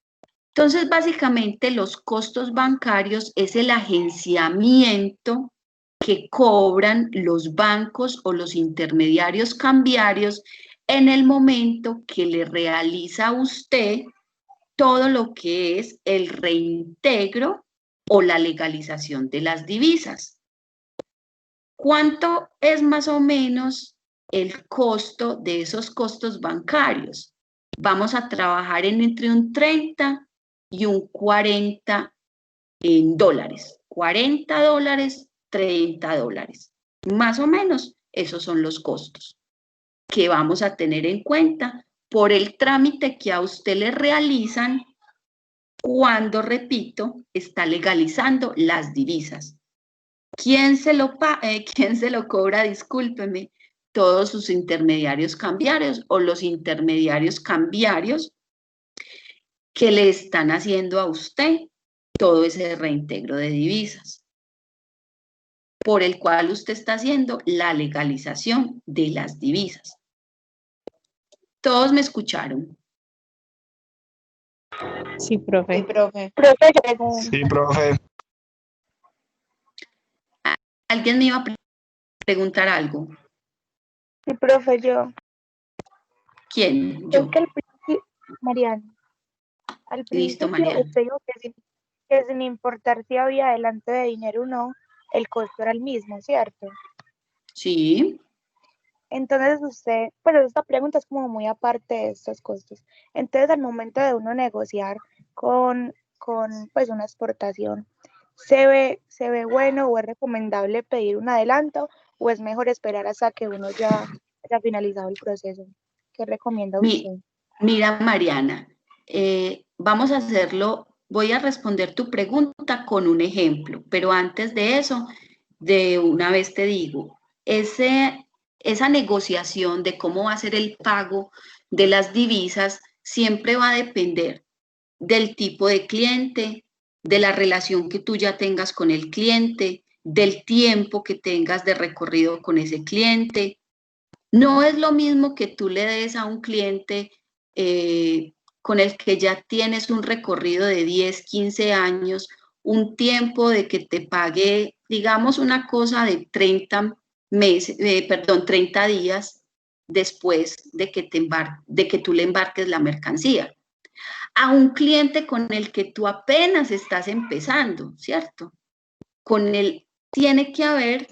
Entonces, básicamente, los costos bancarios es el agenciamiento que cobran los bancos o los intermediarios cambiarios en el momento que le realiza a usted todo lo que es el reintegro o la legalización de las divisas. ¿Cuánto es más o menos el costo de esos costos bancarios? Vamos a trabajar entre un 30 y un 40 en dólares. $40, $30. Más o menos, esos son los costos que vamos a tener en cuenta por el trámite que a usted le realizan cuando, repito, está legalizando las divisas. ¿Quién se lo cobra? Discúlpeme, todos sus intermediarios cambiarios o los intermediarios cambiarios que le están haciendo a usted todo ese reintegro de divisas, por el cual usted está haciendo la legalización de las divisas. ¿Todos me escucharon? Sí, profe. Sí, profe. Sí, profe. ¿Alguien me iba a preguntar algo? Sí, profe, yo. ¿Quién? Es Yo. que al principio, Mariana, al Listo, principio Mariana. usted dijo que sin importar si había adelante de dinero o no, el costo era el mismo, ¿cierto? Sí. Entonces usted, pero esta pregunta es como muy aparte de estos costos. Entonces al momento de uno negociar con pues una exportación, ¿se ve bueno o es recomendable pedir un adelanto o es mejor esperar hasta que uno ya haya finalizado el proceso? ¿Qué recomienda usted? Mira, Mariana, vamos a hacerlo, voy a responder tu pregunta con un ejemplo, pero antes de eso, de una vez te digo, esa negociación de cómo va a ser el pago de las divisas siempre va a depender del tipo de cliente, de la relación que tú ya tengas con el cliente, del tiempo que tengas de recorrido con ese cliente. No es lo mismo que tú le des a un cliente con el que ya tienes un recorrido de 10, 15 años, un tiempo de que te pague, digamos, una cosa de 30 días después de que tú le embarques la mercancía. A un cliente con el que tú apenas estás empezando, ¿cierto? Con él tiene que haber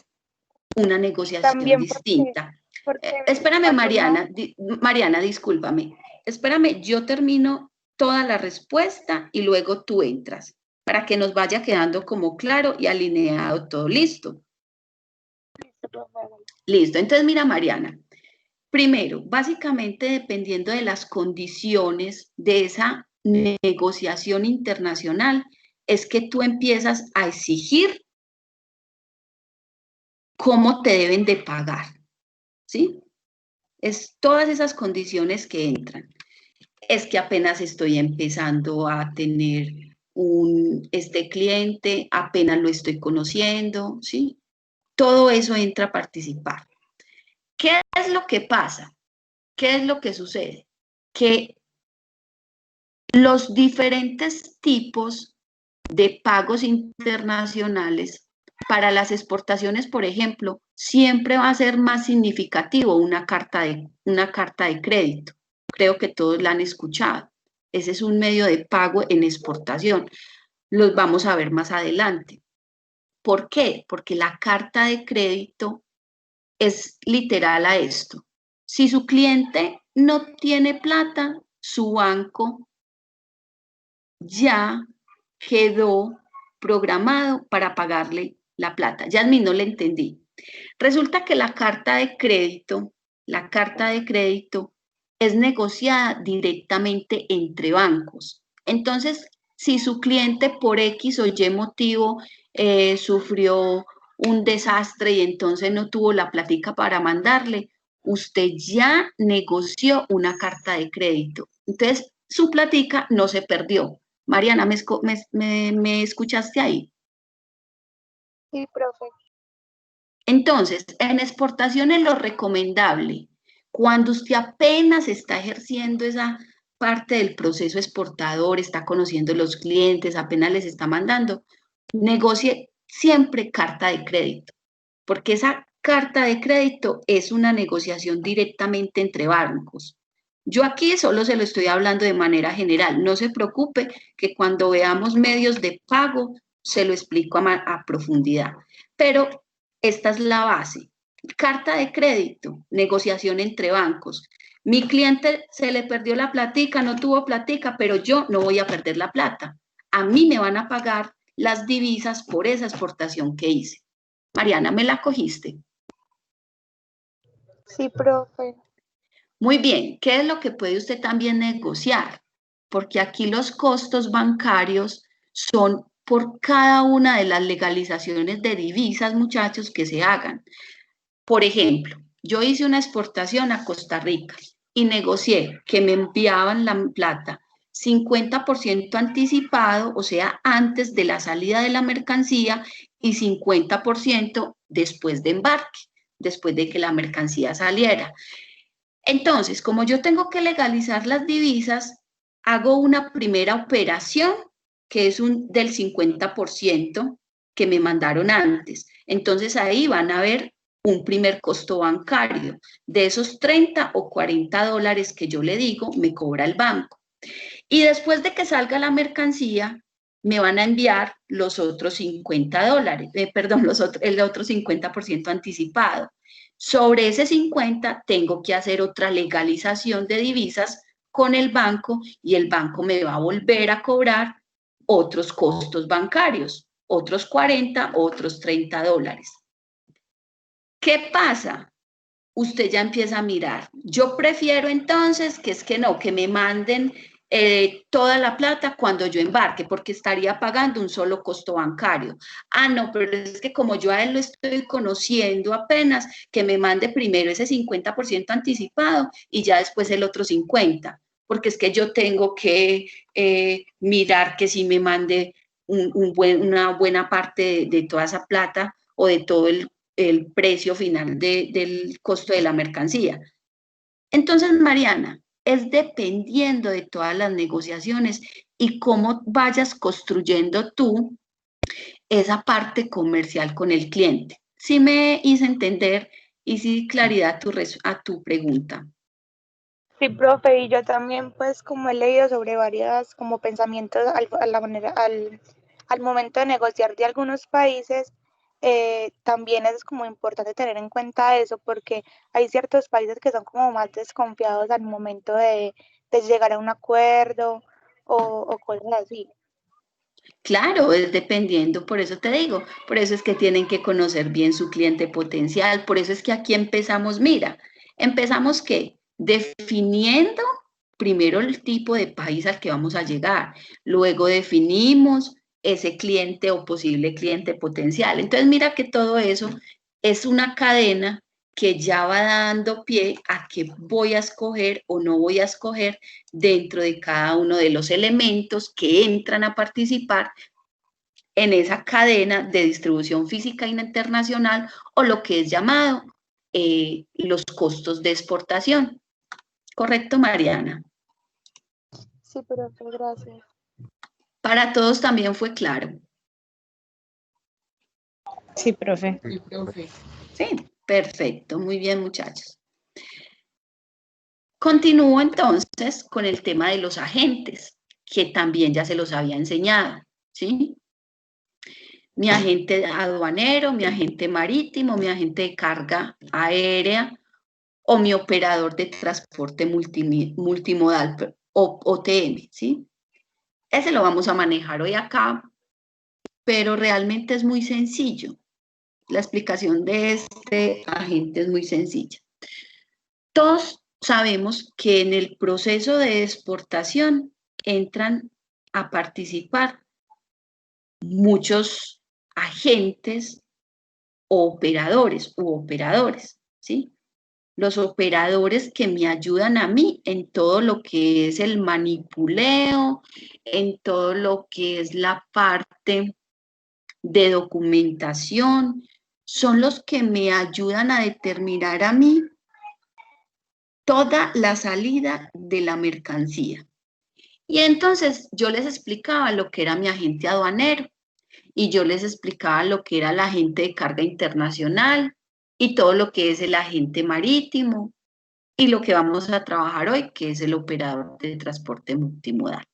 una negociación También distinta. porque Espérame, Mariana, discúlpame. Espérame, yo termino toda la respuesta y luego tú entras para que nos vaya quedando como claro y alineado todo listo. Listo, entonces mira, Mariana, primero, básicamente dependiendo de las condiciones de esa negociación internacional, es que tú empiezas a exigir cómo te deben de pagar, ¿sí? Es todas esas condiciones que entran. Es que apenas estoy empezando a tener este cliente, apenas lo estoy conociendo, ¿sí? Todo eso entra a participar. ¿Qué es lo que pasa? ¿Qué es lo que sucede? Que los diferentes tipos de pagos internacionales para las exportaciones, por ejemplo, siempre va a ser más significativo una carta de crédito. Creo que todos la han escuchado. Ese es un medio de pago en exportación. Los vamos a ver más adelante. ¿Por qué? Porque la carta de crédito es literal a esto. Si su cliente no tiene plata, su banco ya quedó programado para pagarle la plata. Yasmin, no le entendí. Resulta que la carta de crédito es negociada directamente entre bancos. Entonces, si su cliente por X o Y motivo sufrió un desastre y entonces no tuvo la platica para mandarle, usted ya negoció una carta de crédito. Entonces, su platica no se perdió. Mariana, ¿me escuchaste ahí? Sí, profe. Entonces, en exportaciones lo recomendable, cuando usted apenas está ejerciendo esa parte del proceso exportador, está conociendo los clientes, apenas les está mandando, negocie siempre carta de crédito, porque esa carta de crédito es una negociación directamente entre bancos. Yo aquí solo se lo estoy hablando de manera general, no se preocupe que cuando veamos medios de pago se lo explico a profundidad, pero esta es la base. Carta de crédito, negociación entre bancos. Mi cliente se le perdió la platica, no tuvo platica, pero yo no voy a perder la plata. A mí me van a pagar las divisas por esa exportación que hice. Mariana, ¿me la cogiste? Sí, profe. Muy bien, ¿qué es lo que puede usted también negociar? Porque aquí los costos bancarios son por cada una de las legalizaciones de divisas, muchachos, que se hagan. Por ejemplo, yo hice una exportación a Costa Rica y negocié que me enviaban la plata 50% anticipado, o sea, antes de la salida de la mercancía, y 50% después de embarque, después de que la mercancía saliera. Entonces, como yo tengo que legalizar las divisas, hago una primera operación que es del 50% que me mandaron antes. Entonces ahí van a ver un primer costo bancario. De esos 30 o 40 dólares que yo le digo, me cobra el banco. Y después de que salga la mercancía, me van a enviar los otros 50 dólares, perdón, el otro 50% anticipado. Sobre ese 50 tengo que hacer otra legalización de divisas con el banco y el banco me va a volver a cobrar otros costos bancarios, otros 40, otros 30 dólares. ¿Qué pasa? Usted ya empieza a mirar. Yo prefiero entonces que me manden toda la plata cuando yo embarque, porque estaría pagando un solo costo bancario. Ah, no, pero es que como yo a él lo estoy conociendo apenas, que me mande primero ese 50% anticipado y ya después el otro 50%, porque es que yo tengo que mirar que sí me mande una buena parte de toda esa plata o de todo el precio final del costo de la mercancía. Entonces, Mariana, es dependiendo de todas las negociaciones y cómo vayas construyendo tú esa parte comercial con el cliente. Sí me hice entender y sí claridad a tu pregunta. Sí, profe, y yo también pues como he leído sobre varias como pensamientos al momento de negociar de algunos países, también es como importante tener en cuenta eso porque hay ciertos países que son como más desconfiados al momento de llegar a un acuerdo o cosas así. Claro, es dependiendo, por eso te digo, por eso es que tienen que conocer bien su cliente potencial, por eso es que aquí empezamos, mira, empezamos ¿qué? Definiendo primero el tipo de país al que vamos a llegar, luego definimos ese cliente o posible cliente potencial. Entonces mira que todo eso es una cadena que ya va dando pie a qué voy a escoger o no voy a escoger dentro de cada uno de los elementos que entran a participar en esa cadena de distribución física internacional o lo que es llamado los costos de exportación. ¿Correcto, Mariana? Sí, profe, gracias. Para todos también fue claro. Sí, profe. Sí, profe. Sí, perfecto, muy bien, muchachos. Continúo entonces con el tema de los agentes, que también ya se los había enseñado, ¿sí? Mi agente aduanero, mi agente marítimo, mi agente de carga aérea o mi operador de transporte multimodal, OTM, ¿sí? Ese lo vamos a manejar hoy acá, pero realmente es muy sencillo. La explicación de este agente es muy sencilla. Todos sabemos que en el proceso de exportación entran a participar muchos agentes o operadores u operadores, ¿sí? Los operadores que me ayudan a mí en todo lo que es el manipuleo, en todo lo que es la parte de documentación, son los que me ayudan a determinar a mí toda la salida de la mercancía. Y entonces yo les explicaba lo que era mi agente aduanero y yo les explicaba lo que era el agente de carga internacional y todo lo que es el agente marítimo y lo que vamos a trabajar hoy, que es el operador de transporte multimodal.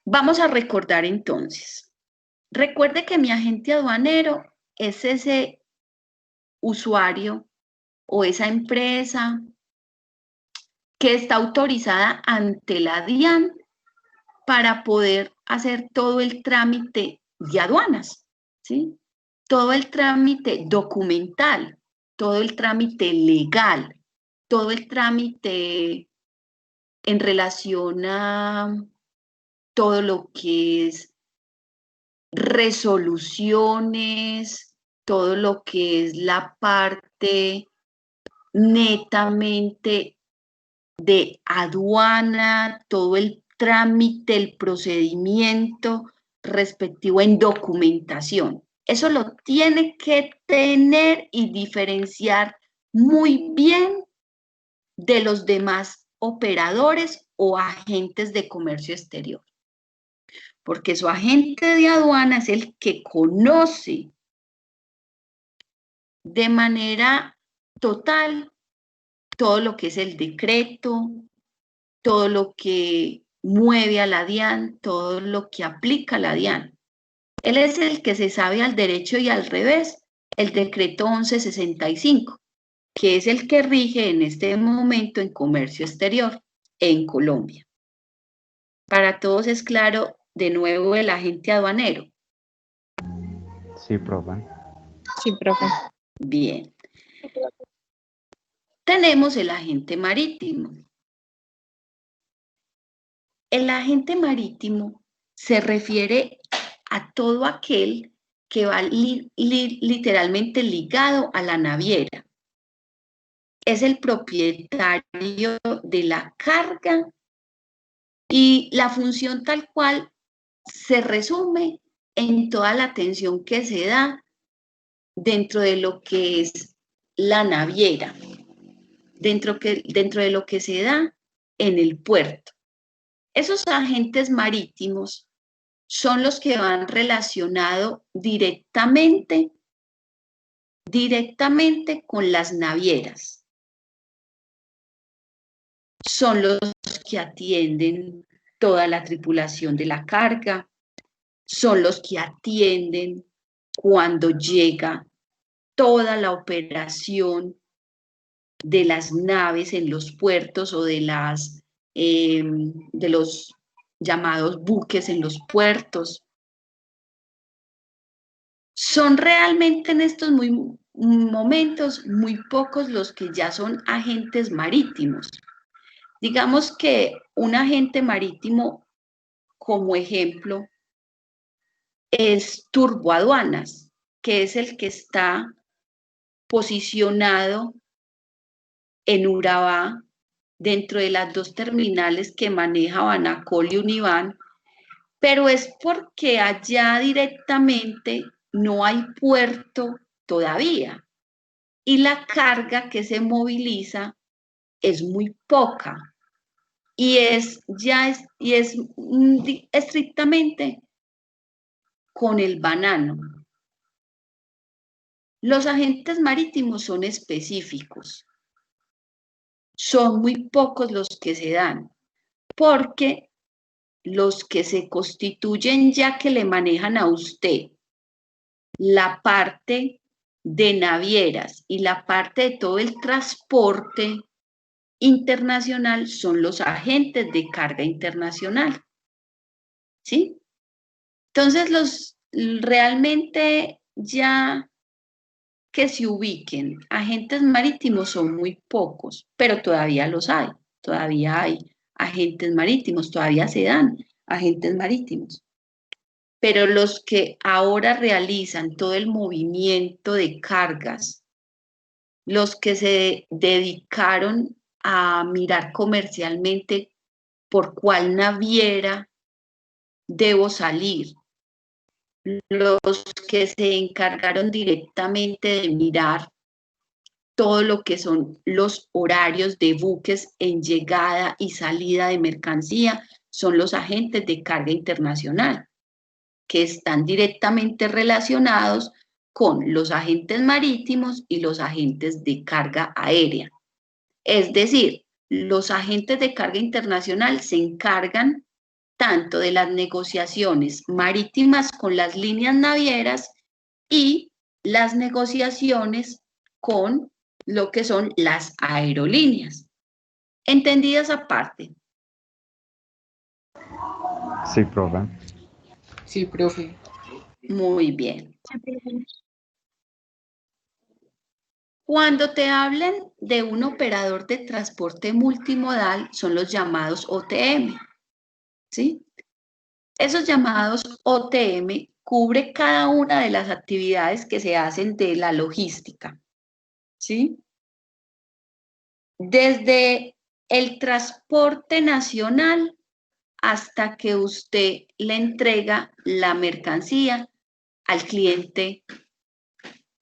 Vamos a recordar entonces. Recuerde que mi agente aduanero es ese usuario o esa empresa que está autorizada ante la DIAN para poder hacer todo el trámite de aduanas, ¿sí? Todo el trámite documental, todo el trámite legal, todo el trámite en relación a todo lo que es resoluciones, todo lo que es la parte netamente de aduana, todo el trámite, el procedimiento respectivo en documentación. Eso lo tiene que tener y diferenciar muy bien de los demás operadores o agentes de comercio exterior. Porque su agente de aduana es el que conoce de manera total todo lo que es el decreto, todo lo que mueve a la DIAN, todo lo que aplica a la DIAN. Él es el que se sabe al derecho y al revés el decreto 1165, que es el que rige en este momento en comercio exterior en Colombia. Para todos es claro, de nuevo, el agente aduanero. Sí, profe. Sí, profe. Bien. Tenemos el agente marítimo. El agente marítimo se refiere a todo aquel que va literalmente ligado a la naviera. Es el propietario de la carga y la función tal cual se resume en toda la atención que se da dentro de lo que es la naviera, dentro de lo que se da en el puerto. Esos agentes marítimos son los que van relacionados directamente con las navieras. Son los que atienden toda la tripulación de la carga, son los que atienden cuando llega toda la operación de las naves en los puertos o de los llamados buques en los puertos. Son realmente en estos momentos muy pocos los que ya son agentes marítimos. Digamos que un agente marítimo, como ejemplo, es Turboaduanas, que es el que está posicionado en Urabá, dentro de las dos terminales que maneja Banacol y Univán, pero es porque allá directamente no hay puerto todavía y la carga que se moviliza es muy poca y es estrictamente con el banano. Los agentes marítimos son específicos, son muy pocos los que se dan, porque los que se constituyen ya que le manejan a usted la parte de navieras y la parte de todo el transporte internacional son los agentes de carga internacional. ¿Sí? Entonces, realmente ya que se ubiquen agentes marítimos son muy pocos, pero todavía los hay, todavía hay agentes marítimos, todavía se dan agentes marítimos. Pero los que ahora realizan todo el movimiento de cargas, los que se dedicaron a mirar comercialmente por cuál naviera debo salir, los que se encargaron directamente de mirar todo lo que son los horarios de buques en llegada y salida de mercancía, son los agentes de carga internacional, que están directamente relacionados con los agentes marítimos y los agentes de carga aérea. Es decir, los agentes de carga internacional se encargan tanto de las negociaciones marítimas con las líneas navieras y las negociaciones con lo que son las aerolíneas. ¿Entendidas aparte? Sí, profe. Sí, profe. Muy bien. Cuando te hablen de un operador de transporte multimodal, son los llamados OTM, ¿sí? Esos llamados OTM cubre cada una de las actividades que se hacen de la logística, ¿sí? Desde el transporte nacional hasta que usted le entrega la mercancía al cliente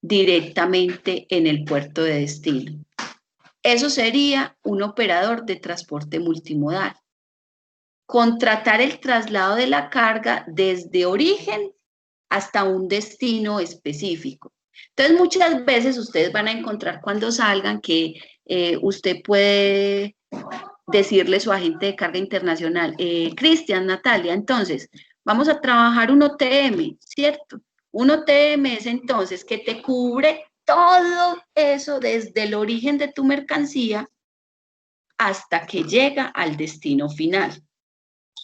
directamente en el puerto de destino. Eso sería un operador de transporte multimodal. Contratar el traslado de la carga desde origen hasta un destino específico. Entonces, muchas veces ustedes van a encontrar cuando salgan que usted puede decirle a su agente de carga internacional, Cristian, Natalia, entonces, vamos a trabajar un OTM, ¿cierto? Un OTM es entonces que te cubre todo eso desde el origen de tu mercancía hasta que llega al destino final.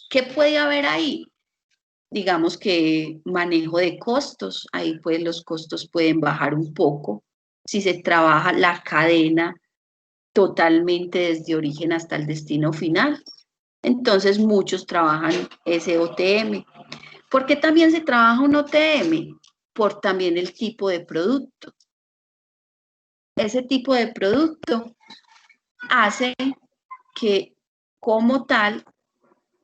¿Qué puede haber ahí? Digamos que manejo de costos, ahí pues los costos pueden bajar un poco si se trabaja la cadena totalmente desde origen hasta el destino final. Entonces muchos trabajan ese OTM. ¿Por qué también se trabaja un OTM? Por también el tipo de producto. Ese tipo de producto hace que como tal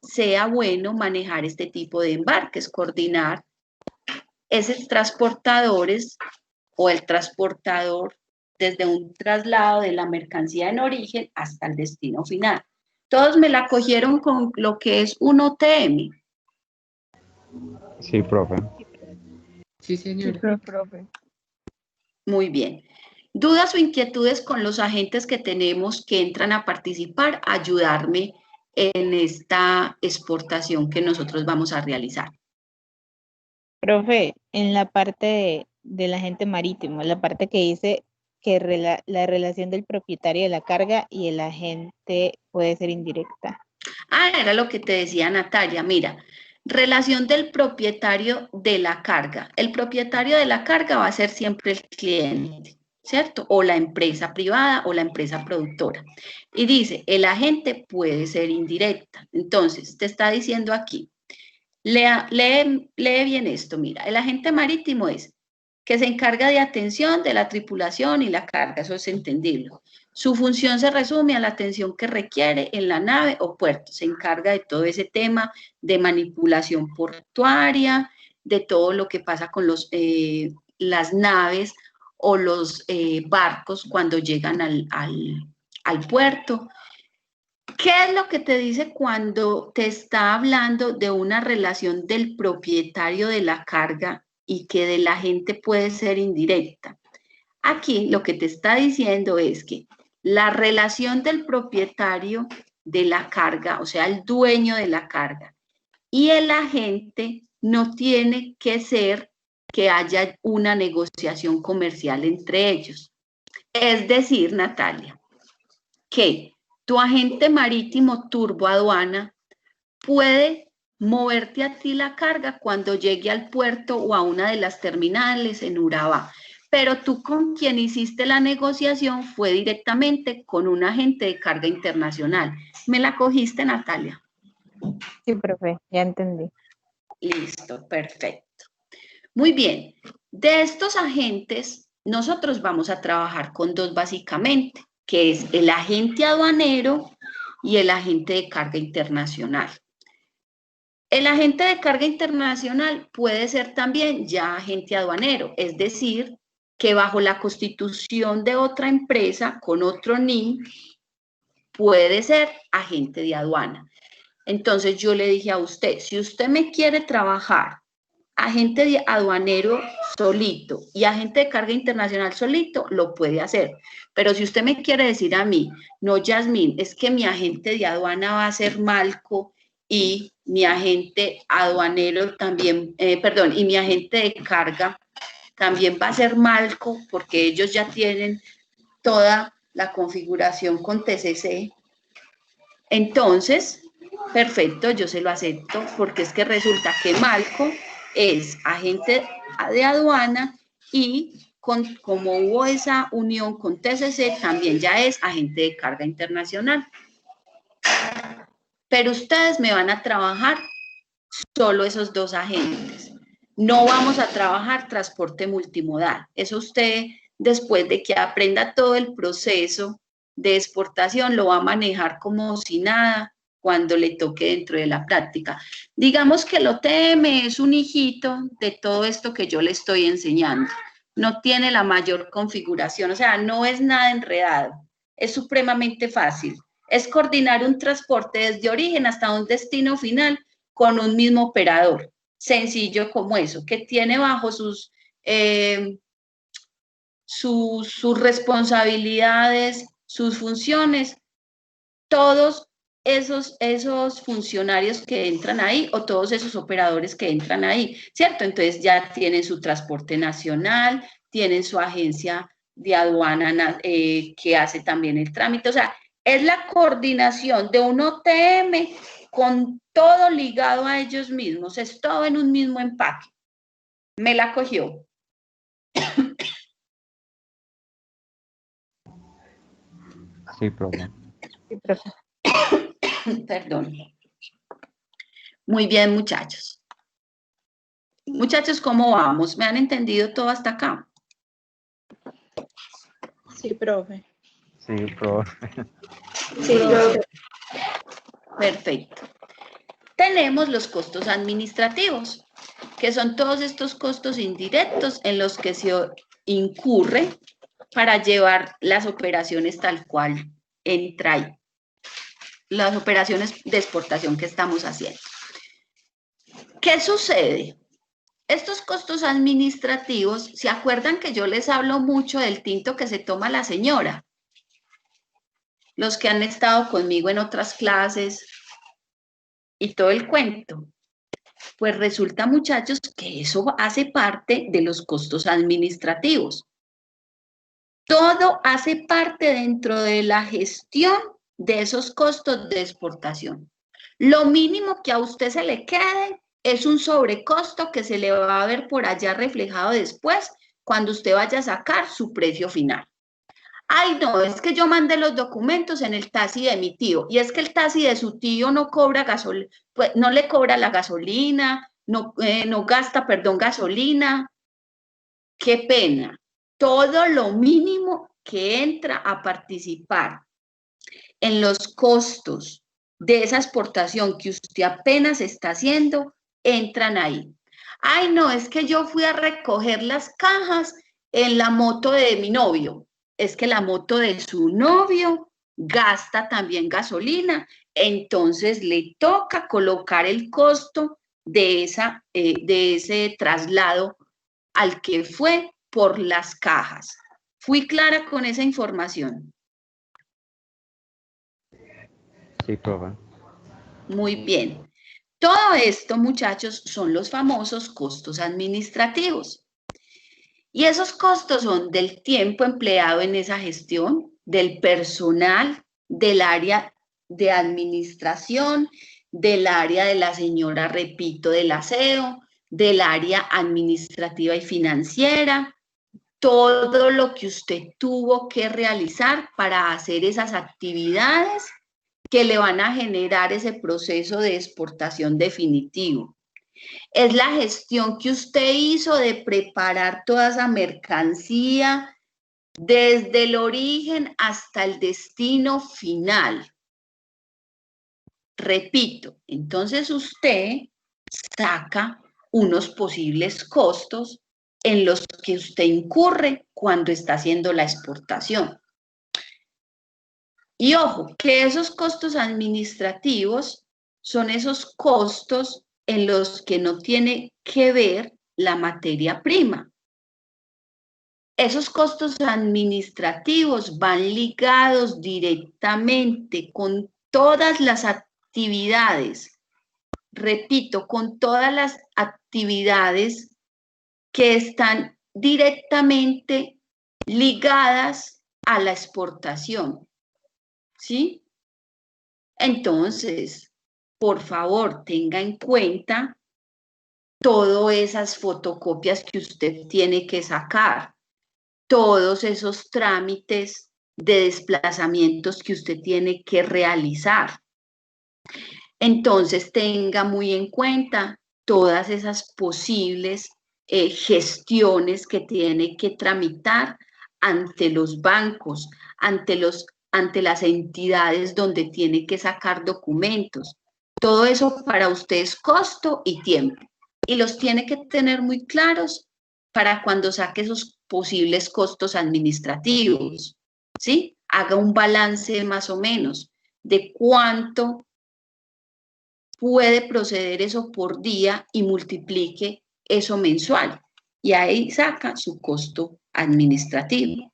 sea bueno manejar este tipo de embarques, coordinar esos transportadores o el transportador desde un traslado de la mercancía en origen hasta el destino final. Todos me la cogieron con lo que es un OTM. Sí, profe. Sí, señor. Sí, profe. Muy bien. ¿Dudas o inquietudes con los agentes que tenemos que entran a participar? Ayudarme en esta exportación que nosotros vamos a realizar. Profe, en la parte del agente marítimo, la parte que dice que la relación del propietario de la carga y el agente puede ser indirecta. Ah, era lo que te decía Natalia, mira, relación del propietario de la carga. El propietario de la carga va a ser siempre el cliente, ¿cierto? O la empresa privada o la empresa productora. Y dice, el agente puede ser indirecta. Entonces, te está diciendo aquí, lee bien esto, mira, el agente marítimo es que se encarga de atención de la tripulación y la carga, eso es entendible. Su función se resume a la atención que requiere en la nave o puerto. Se encarga de todo ese tema de manipulación portuaria, de todo lo que pasa con las naves o los barcos cuando llegan al puerto. ¿Qué es lo que te dice cuando te está hablando de una relación del propietario de la carga y que de la gente puede ser indirecta? Aquí lo que te está diciendo es que la relación del propietario de la carga, o sea, el dueño de la carga, y el agente no tiene que ser que haya una negociación comercial entre ellos. Es decir, Natalia, que tu agente marítimo turbo aduana puede moverte a ti la carga cuando llegue al puerto o a una de las terminales en Urabá. Pero tú con quien hiciste la negociación fue directamente con un agente de carga internacional. ¿Me la cogiste, Natalia? Sí, profe, ya entendí. Listo, perfecto. Muy bien. De estos agentes, nosotros vamos a trabajar con dos básicamente, que es el agente aduanero y el agente de carga internacional. El agente de carga internacional puede ser también ya agente aduanero, es decir, que bajo la constitución de otra empresa con otro NIN puede ser agente de aduana. Entonces yo le dije a usted, si usted me quiere trabajar agente de aduanero solito y agente de carga internacional solito, lo puede hacer. Pero si usted me quiere decir a mí, no, Yasmín, es que mi agente de aduana va a ser Malco y mi agente aduanero también, y mi agente de carga también va a ser Malco, porque ellos ya tienen toda la configuración con TCC. Entonces, perfecto, yo se lo acepto, porque es que resulta que Malco es agente de aduana y como hubo esa unión con TCC, también ya es agente de carga internacional. Pero ustedes me van a trabajar solo esos dos agentes. No vamos a trabajar transporte multimodal. Eso usted, después de que aprenda todo el proceso de exportación, lo va a manejar como si nada cuando le toque dentro de la práctica. Digamos que el OTM es un hijito de todo esto que yo le estoy enseñando. No tiene la mayor configuración, o sea, no es nada enredado. Es supremamente fácil. Es coordinar un transporte desde origen hasta un destino final con un mismo operador. Sencillo como eso, que tiene bajo sus responsabilidades, sus funciones, todos esos funcionarios que entran ahí o todos esos operadores que entran ahí, ¿cierto? Entonces ya tienen su transporte nacional, tienen su agencia de aduana que hace también el trámite, o sea, es la coordinación de un OTM con todo ligado a ellos mismos, es todo en un mismo empaque. ¿Me la cogió? Sí, profe. Sí, profe. Perdón. Muy bien, muchachos. Muchachos, ¿cómo vamos? ¿Me han entendido todo hasta acá? Sí, profe. Sí, profe. Sí, profe. Perfecto. Tenemos los costos administrativos, que son todos estos costos indirectos en los que se incurre para llevar las operaciones tal cual entra ahí. Las operaciones de exportación que estamos haciendo. ¿Qué sucede? Estos costos administrativos, ¿se acuerdan que yo les hablo mucho del tinto que se toma la señora? Los que han estado conmigo en otras clases y todo el cuento. Pues resulta, muchachos, que eso hace parte de los costos administrativos. Todo hace parte dentro de la gestión de esos costos de exportación. Lo mínimo que a usted se le quede es un sobrecosto que se le va a ver por allá reflejado después cuando usted vaya a sacar su precio final. Ay, no, es que yo mandé los documentos en el taxi de mi tío, y es que el taxi de su tío no cobra gasolina, pues no le cobra la gasolina, no gasta, perdón, gasolina. Qué pena. Todo lo mínimo que entra a participar en los costos de esa exportación que usted apenas está haciendo, entran ahí. Ay, no, es que yo fui a recoger las cajas en la moto de mi novio. Es que la moto de su novio gasta también gasolina, entonces le toca colocar el costo de ese traslado al que fue por las cajas. ¿Fui clara con esa información? Sí, profe. Muy bien. Todo esto, muchachos, son los famosos costos administrativos. Y esos costos son del tiempo empleado en esa gestión, del personal, del área de administración, del área de la señora, repito, del aseo, del área administrativa y financiera, todo lo que usted tuvo que realizar para hacer esas actividades que le van a generar ese proceso de exportación definitivo. Es la gestión que usted hizo de preparar toda esa mercancía desde el origen hasta el destino final. Repito, entonces usted saca unos posibles costos en los que usted incurre cuando está haciendo la exportación. Y ojo, que esos costos administrativos son esos costos en los que no tiene que ver la materia prima. Esos costos administrativos van ligados directamente con todas las actividades, repito, con todas las actividades que están directamente ligadas a la exportación, ¿sí? Entonces, por favor, tenga en cuenta todas esas fotocopias que usted tiene que sacar, todos esos trámites de desplazamientos que usted tiene que realizar. Entonces, tenga muy en cuenta todas esas posibles gestiones que tiene que tramitar ante los bancos, ante las entidades donde tiene que sacar documentos. Todo eso para usted es costo y tiempo. Y los tiene que tener muy claros para cuando saque esos posibles costos administrativos, ¿sí? Haga un balance más o menos de cuánto puede proceder eso por día y multiplique eso mensual. Y ahí saca su costo administrativo.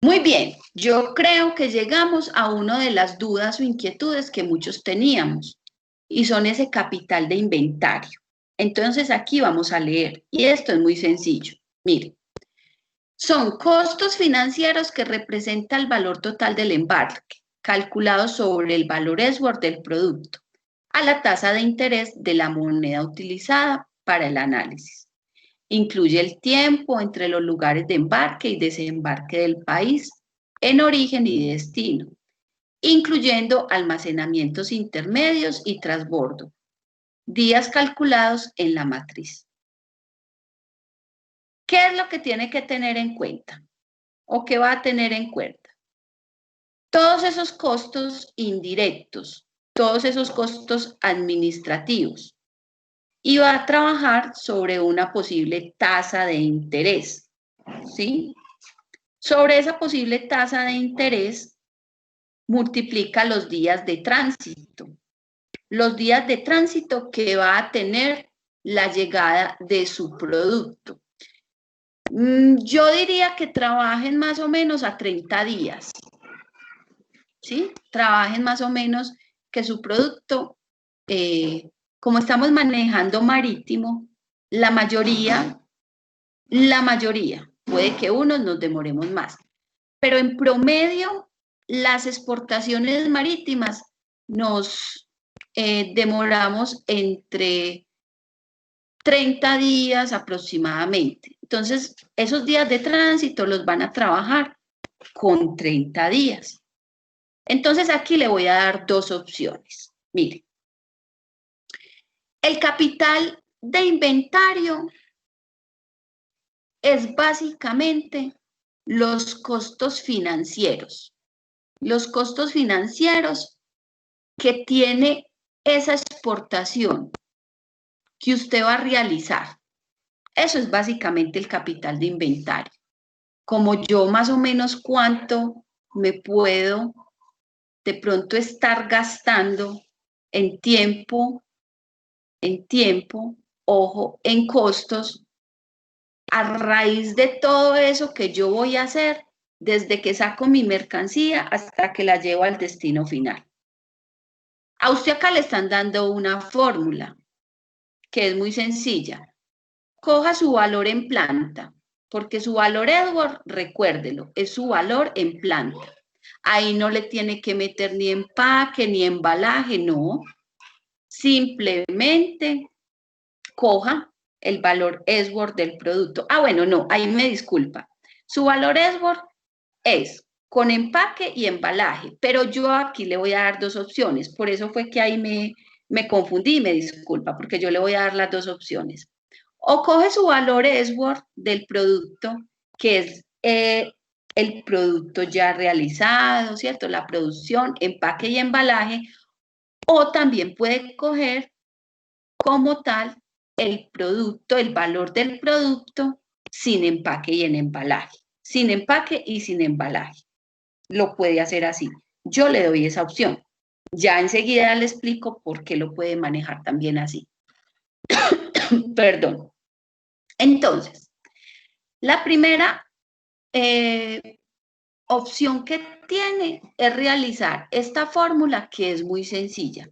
Muy bien, yo creo que llegamos a una de las dudas o inquietudes que muchos teníamos, y son ese capital de inventario. Entonces aquí vamos a leer, y esto es muy sencillo. Miren, son costos financieros que representa el valor total del embarque, calculado sobre el valor esword del producto, a la tasa de interés de la moneda utilizada para el análisis. Incluye el tiempo entre los lugares de embarque y desembarque del país, en origen y destino, incluyendo almacenamientos intermedios y transbordo, días calculados en la matriz. ¿Qué es lo que tiene que tener en cuenta? ¿O qué va a tener en cuenta? Todos esos costos indirectos, todos esos costos administrativos, y va a trabajar sobre una posible tasa de interés, ¿sí? Sobre esa posible tasa de interés, multiplica los días de tránsito. Los días de tránsito que va a tener la llegada de su producto. Yo diría que trabajen más o menos a 30 días, ¿sí? Trabajen más o menos que su producto, como estamos manejando marítimo, la mayoría, puede que unos nos demoremos más, pero en promedio las exportaciones marítimas nos demoramos entre 30 días aproximadamente. Entonces, esos días de tránsito los van a trabajar con 30 días. Entonces, aquí le voy a dar dos opciones. Mire, el capital de inventario es básicamente los costos financieros. Los costos financieros que tiene esa exportación que usted va a realizar. Eso es básicamente el capital de inventario. Como yo más o menos cuánto me puedo de pronto estar gastando en tiempo, ojo, en costos, a raíz de todo eso que yo voy a hacer, desde que saco mi mercancía hasta que la llevo al destino final. A usted acá le están dando una fórmula que es muy sencilla. Coja su valor en planta, porque su valor Edward, recuérdelo, es su valor en planta. Ahí no le tiene que meter ni empaque, ni embalaje, no. Simplemente coja el valor Edward del producto. Ah, bueno, no, ahí me disculpa. Su valor Edward es con empaque y embalaje, pero yo aquí le voy a dar dos opciones. Por eso fue que ahí me confundí, me disculpa, porque yo le voy a dar las dos opciones. O coge su valor Edward del producto, que es el producto ya realizado, ¿cierto? La producción, empaque y embalaje, o también puede coger como tal el producto, el valor del producto sin empaque y en embalaje. Sin empaque y sin embalaje. Lo puede hacer así. Yo le doy esa opción. Ya enseguida le explico por qué lo puede manejar también así. Perdón. Entonces, la primera opción que tiene es realizar esta fórmula que es muy sencilla.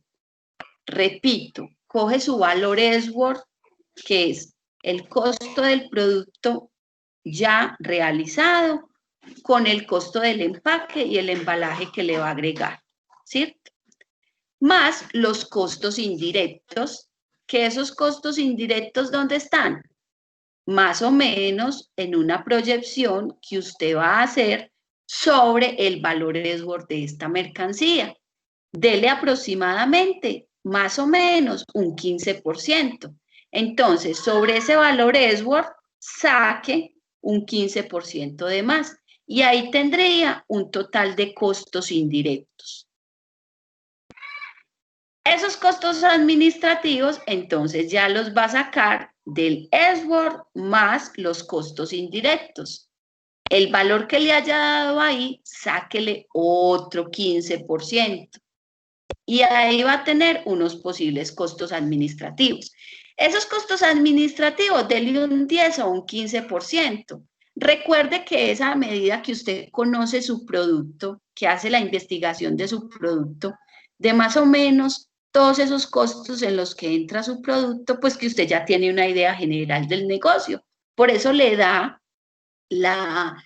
Repito, coge su valor Edward, que es el costo del producto ya realizado, con el costo del empaque y el embalaje que le va a agregar, ¿cierto? Más los costos indirectos, que esos costos indirectos, ¿dónde están? Más o menos en una proyección que usted va a hacer sobre el valor Edward de esta mercancía. Dele aproximadamente, más o menos, un 15%. Entonces, sobre ese valor Edward, saque un 15% de más. Y ahí tendría un total de costos indirectos. Esos costos administrativos, entonces ya los va a sacar del Edward más los costos indirectos. El valor que le haya dado ahí, sáquele otro 15%. Y ahí va a tener unos posibles costos administrativos. Esos costos administrativos, denle un 10 o un 15%. Recuerde que esa a medida que usted conoce su producto, que hace la investigación de su producto, de más o menos todos esos costos en los que entra su producto, pues que usted ya tiene una idea general del negocio. Por eso le da la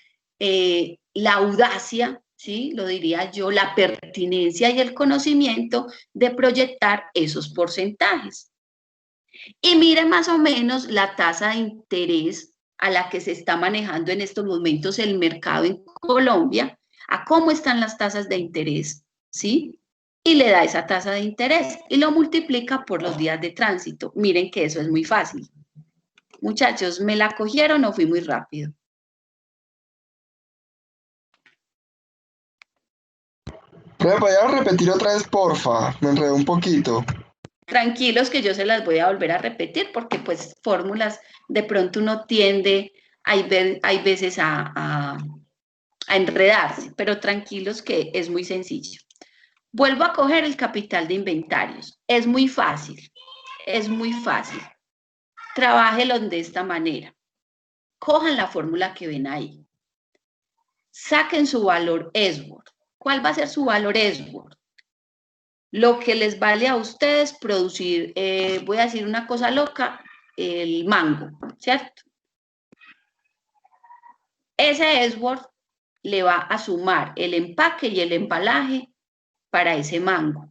audacia, ¿sí? Lo diría yo, la pertinencia y el conocimiento de proyectar esos porcentajes. Y mire más o menos la tasa de interés a la que se está manejando en estos momentos el mercado en Colombia, a cómo están las tasas de interés, ¿sí? Y le da esa tasa de interés y lo multiplica por los días de tránsito. Miren que eso es muy fácil. Muchachos, ¿me la cogieron o fui muy rápido? Voy a repetir otra vez, porfa. Me enredé un poquito. Tranquilos que yo se las voy a volver a repetir porque pues fórmulas de pronto uno tiende, hay veces a enredarse, pero tranquilos que es muy sencillo. Vuelvo a coger el capital de inventarios. Es muy fácil, es muy fácil. Trabájelo de esta manera. Cojan la fórmula que ven ahí. Saquen su valor Edward. ¿Cuál va a ser su valor Edward? Lo que les vale a ustedes producir, voy a decir una cosa loca, el mango, ¿cierto? Ese Edward le va a sumar el empaque y el embalaje para ese mango.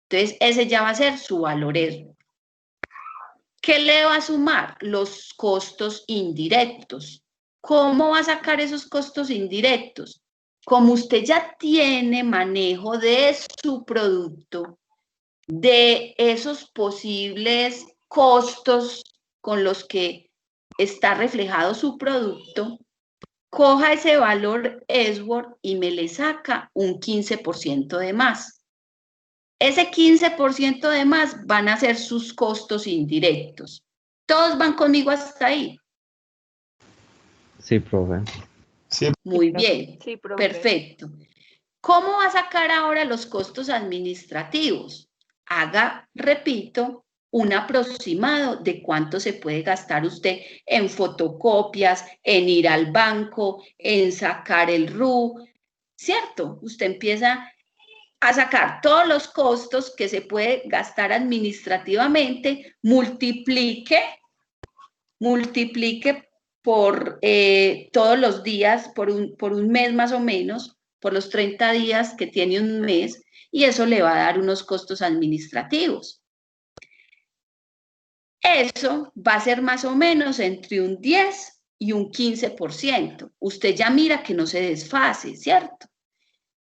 Entonces, ese ya va a ser su valor Esbor. ¿Qué le va a sumar? Los costos indirectos. ¿Cómo va a sacar esos costos indirectos? Como usted ya tiene manejo de su producto, de esos posibles costos con los que está reflejado su producto, coja ese valor Esbor y me le saca un 15% de más. Ese 15% de más van a ser sus costos indirectos. ¿Todos van conmigo hasta ahí? Sí, profe. Sí. Muy bien, Sí, profe. perfecto. ¿Cómo va a sacar ahora los costos administrativos? Haga, repito, un aproximado de cuánto se puede gastar usted en fotocopias, en ir al banco, en sacar el RU, ¿cierto? Usted empieza a sacar todos los costos que se puede gastar administrativamente, multiplique por todos los días, por un mes más o menos, por los 30 días que tiene un mes, y eso le va a dar unos costos administrativos. Eso va a ser más o menos entre un 10 y un 15%. Usted ya mira que no se desfase, ¿cierto?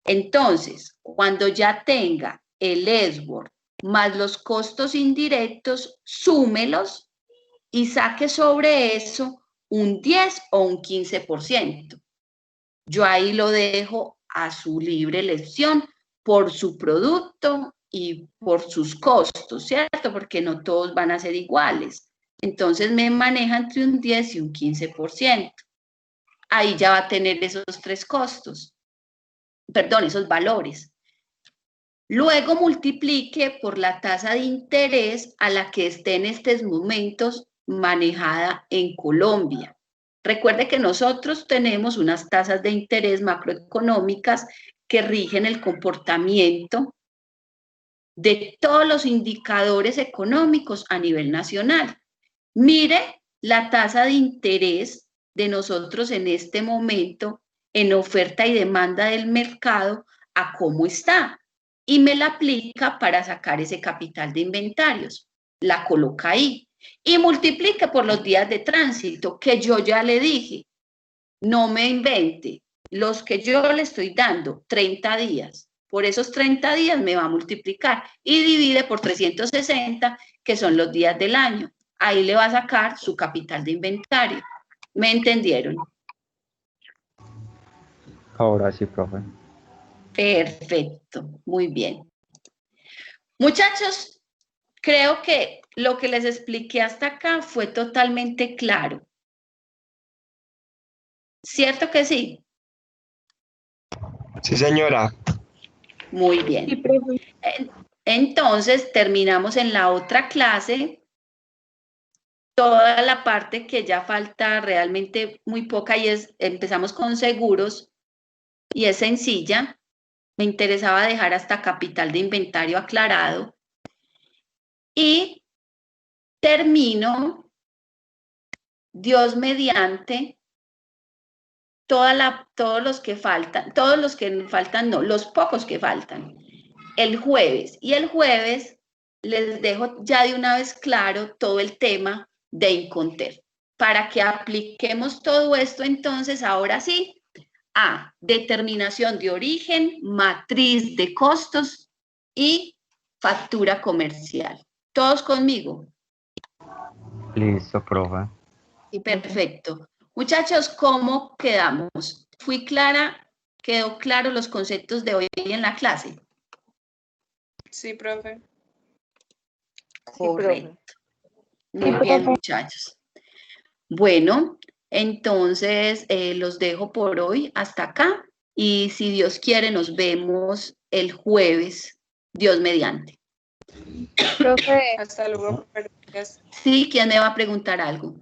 Entonces, cuando ya tenga el Esbor más los costos indirectos, súmelos y saque sobre eso un 10 o un 15%. Yo ahí lo dejo a su libre elección por su producto y por sus costos, ¿cierto? Porque no todos van a ser iguales. Entonces me maneja entre un 10 y un 15%. Ahí ya va a tener esos tres costos. Perdón, esos valores. Luego multiplique por la tasa de interés a la que esté en estos momentos manejada en Colombia. Recuerde que nosotros tenemos unas tasas de interés macroeconómicas que rigen el comportamiento de todos los indicadores económicos a nivel nacional. Mire la tasa de interés de nosotros en este momento en oferta y demanda del mercado a cómo está y me la aplica para sacar ese capital de inventarios. La coloca ahí y multiplica por los días de tránsito que yo ya le dije. No me invente, los que yo le estoy dando, 30 días. Por esos 30 días me va a multiplicar y divide por 360, que son los días del año. Ahí le va a sacar su capital de inventario. ¿Me entendieron? Ahora sí, profe. Perfecto, muy bien. Muchachos, creo que lo que les expliqué hasta acá fue totalmente claro. ¿Cierto que sí? Sí, señora. Muy bien. Sí, profe. Entonces, terminamos en la otra clase toda la parte que ya falta realmente muy poca y empezamos con seguros y es sencilla. Me interesaba dejar hasta capital de inventario aclarado y termino, Dios mediante, todos los que faltan, no, los pocos que faltan, el jueves. Y el jueves les dejo ya de una vez claro todo el tema de Inconter, para que apliquemos todo esto entonces, ahora sí, a determinación de origen, matriz de costos y factura comercial. ¿Todos conmigo? Listo, profe. Perfecto. Muchachos, ¿cómo quedamos? ¿Fui clara? ¿Quedó claro los conceptos de hoy en la clase? Sí, profe. Correcto. Muy bien, muchachos. Bueno, entonces los dejo por hoy hasta acá y si Dios quiere nos vemos el jueves, Dios mediante. Profe, Hasta luego. Gracias. Sí, ¿quién me va a preguntar algo?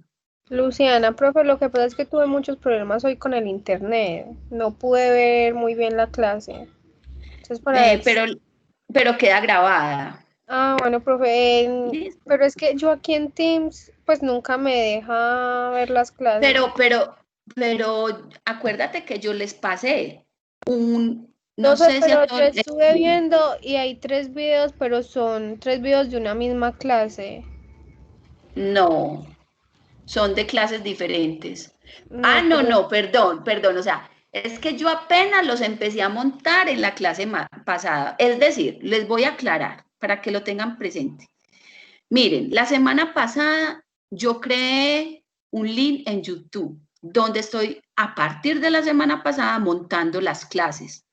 Luciana, profe, lo que pasa es que tuve muchos problemas hoy con el internet. No pude ver muy bien la clase. Entonces, para ver pero queda grabada. Ah, bueno, profe, Listo. pero es que yo aquí en Teams, pues nunca me deja ver las clases. pero acuérdate que yo les pasé No sé, si a pero todos yo les- estuve viendo y hay 3 videos, pero son 3 videos de una misma clase. No, son de clases diferentes. No, No, perdón, o sea, es que yo apenas los empecé a montar en la clase pasada. Es decir, les voy a aclarar para que lo tengan presente. Miren, la semana pasada yo creé un link en YouTube donde estoy a partir de la semana pasada montando las clases.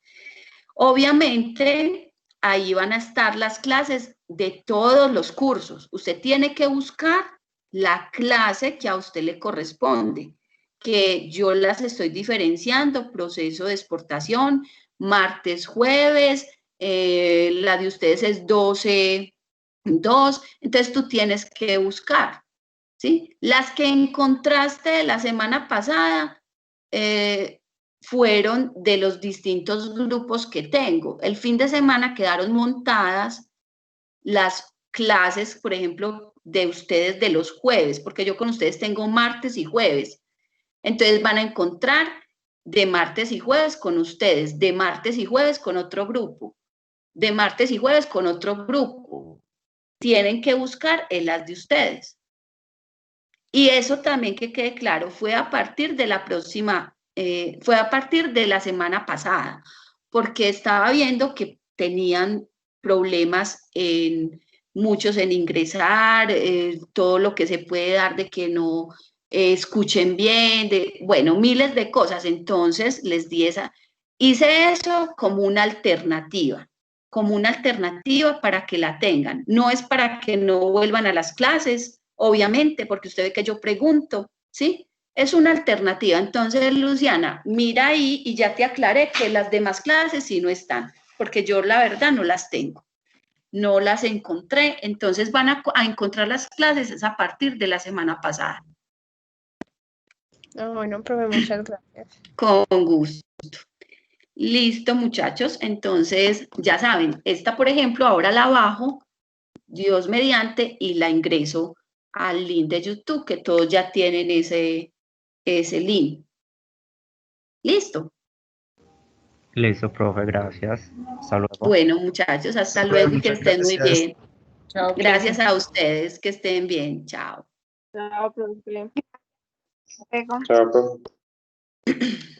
Obviamente, ahí van a estar las clases de todos los cursos. Usted tiene que buscar la clase que a usted le corresponde, que yo las estoy diferenciando, proceso de exportación, martes, jueves, la de ustedes es 12.2, entonces tú tienes que buscar, ¿sí? Las que encontraste la semana pasada, fueron de los distintos grupos que tengo. El fin de semana quedaron montadas las clases, por ejemplo, de ustedes de los jueves, porque yo con ustedes tengo martes y jueves. Entonces van a encontrar de martes y jueves con ustedes, de martes y jueves con otro grupo, de martes y jueves con otro grupo. Tienen que buscar en las de ustedes. Y eso también, que quede claro, fue a partir de la próxima, fue a partir de la semana pasada, porque estaba viendo que tenían problemas muchos en ingresar, todo lo que se puede dar de que no escuchen bien, bueno, miles de cosas. Entonces les di hice eso como una alternativa para que la tengan. No es para que no vuelvan a las clases, obviamente, porque usted ve que yo pregunto, ¿sí? Es una alternativa. Entonces, Luciana, mira ahí y ya te aclaré que las demás clases sí no están, porque yo la verdad no las tengo. No las encontré, entonces van a encontrar las clases es a partir de la semana pasada. Bueno, profe, muchas gracias. Con gusto. Listo, muchachos. Entonces, ya saben, esta, por ejemplo, ahora la bajo, Dios mediante, y la ingreso al link de YouTube, que todos ya tienen ese link. ¿Listo? Listo, profe, gracias. Hasta luego. Bueno, muchachos, hasta luego y que estén muy bien. Chao, Gracias profe. a ustedes, que estén bien. Chao. Chao, profe. Luego. Chao, profe.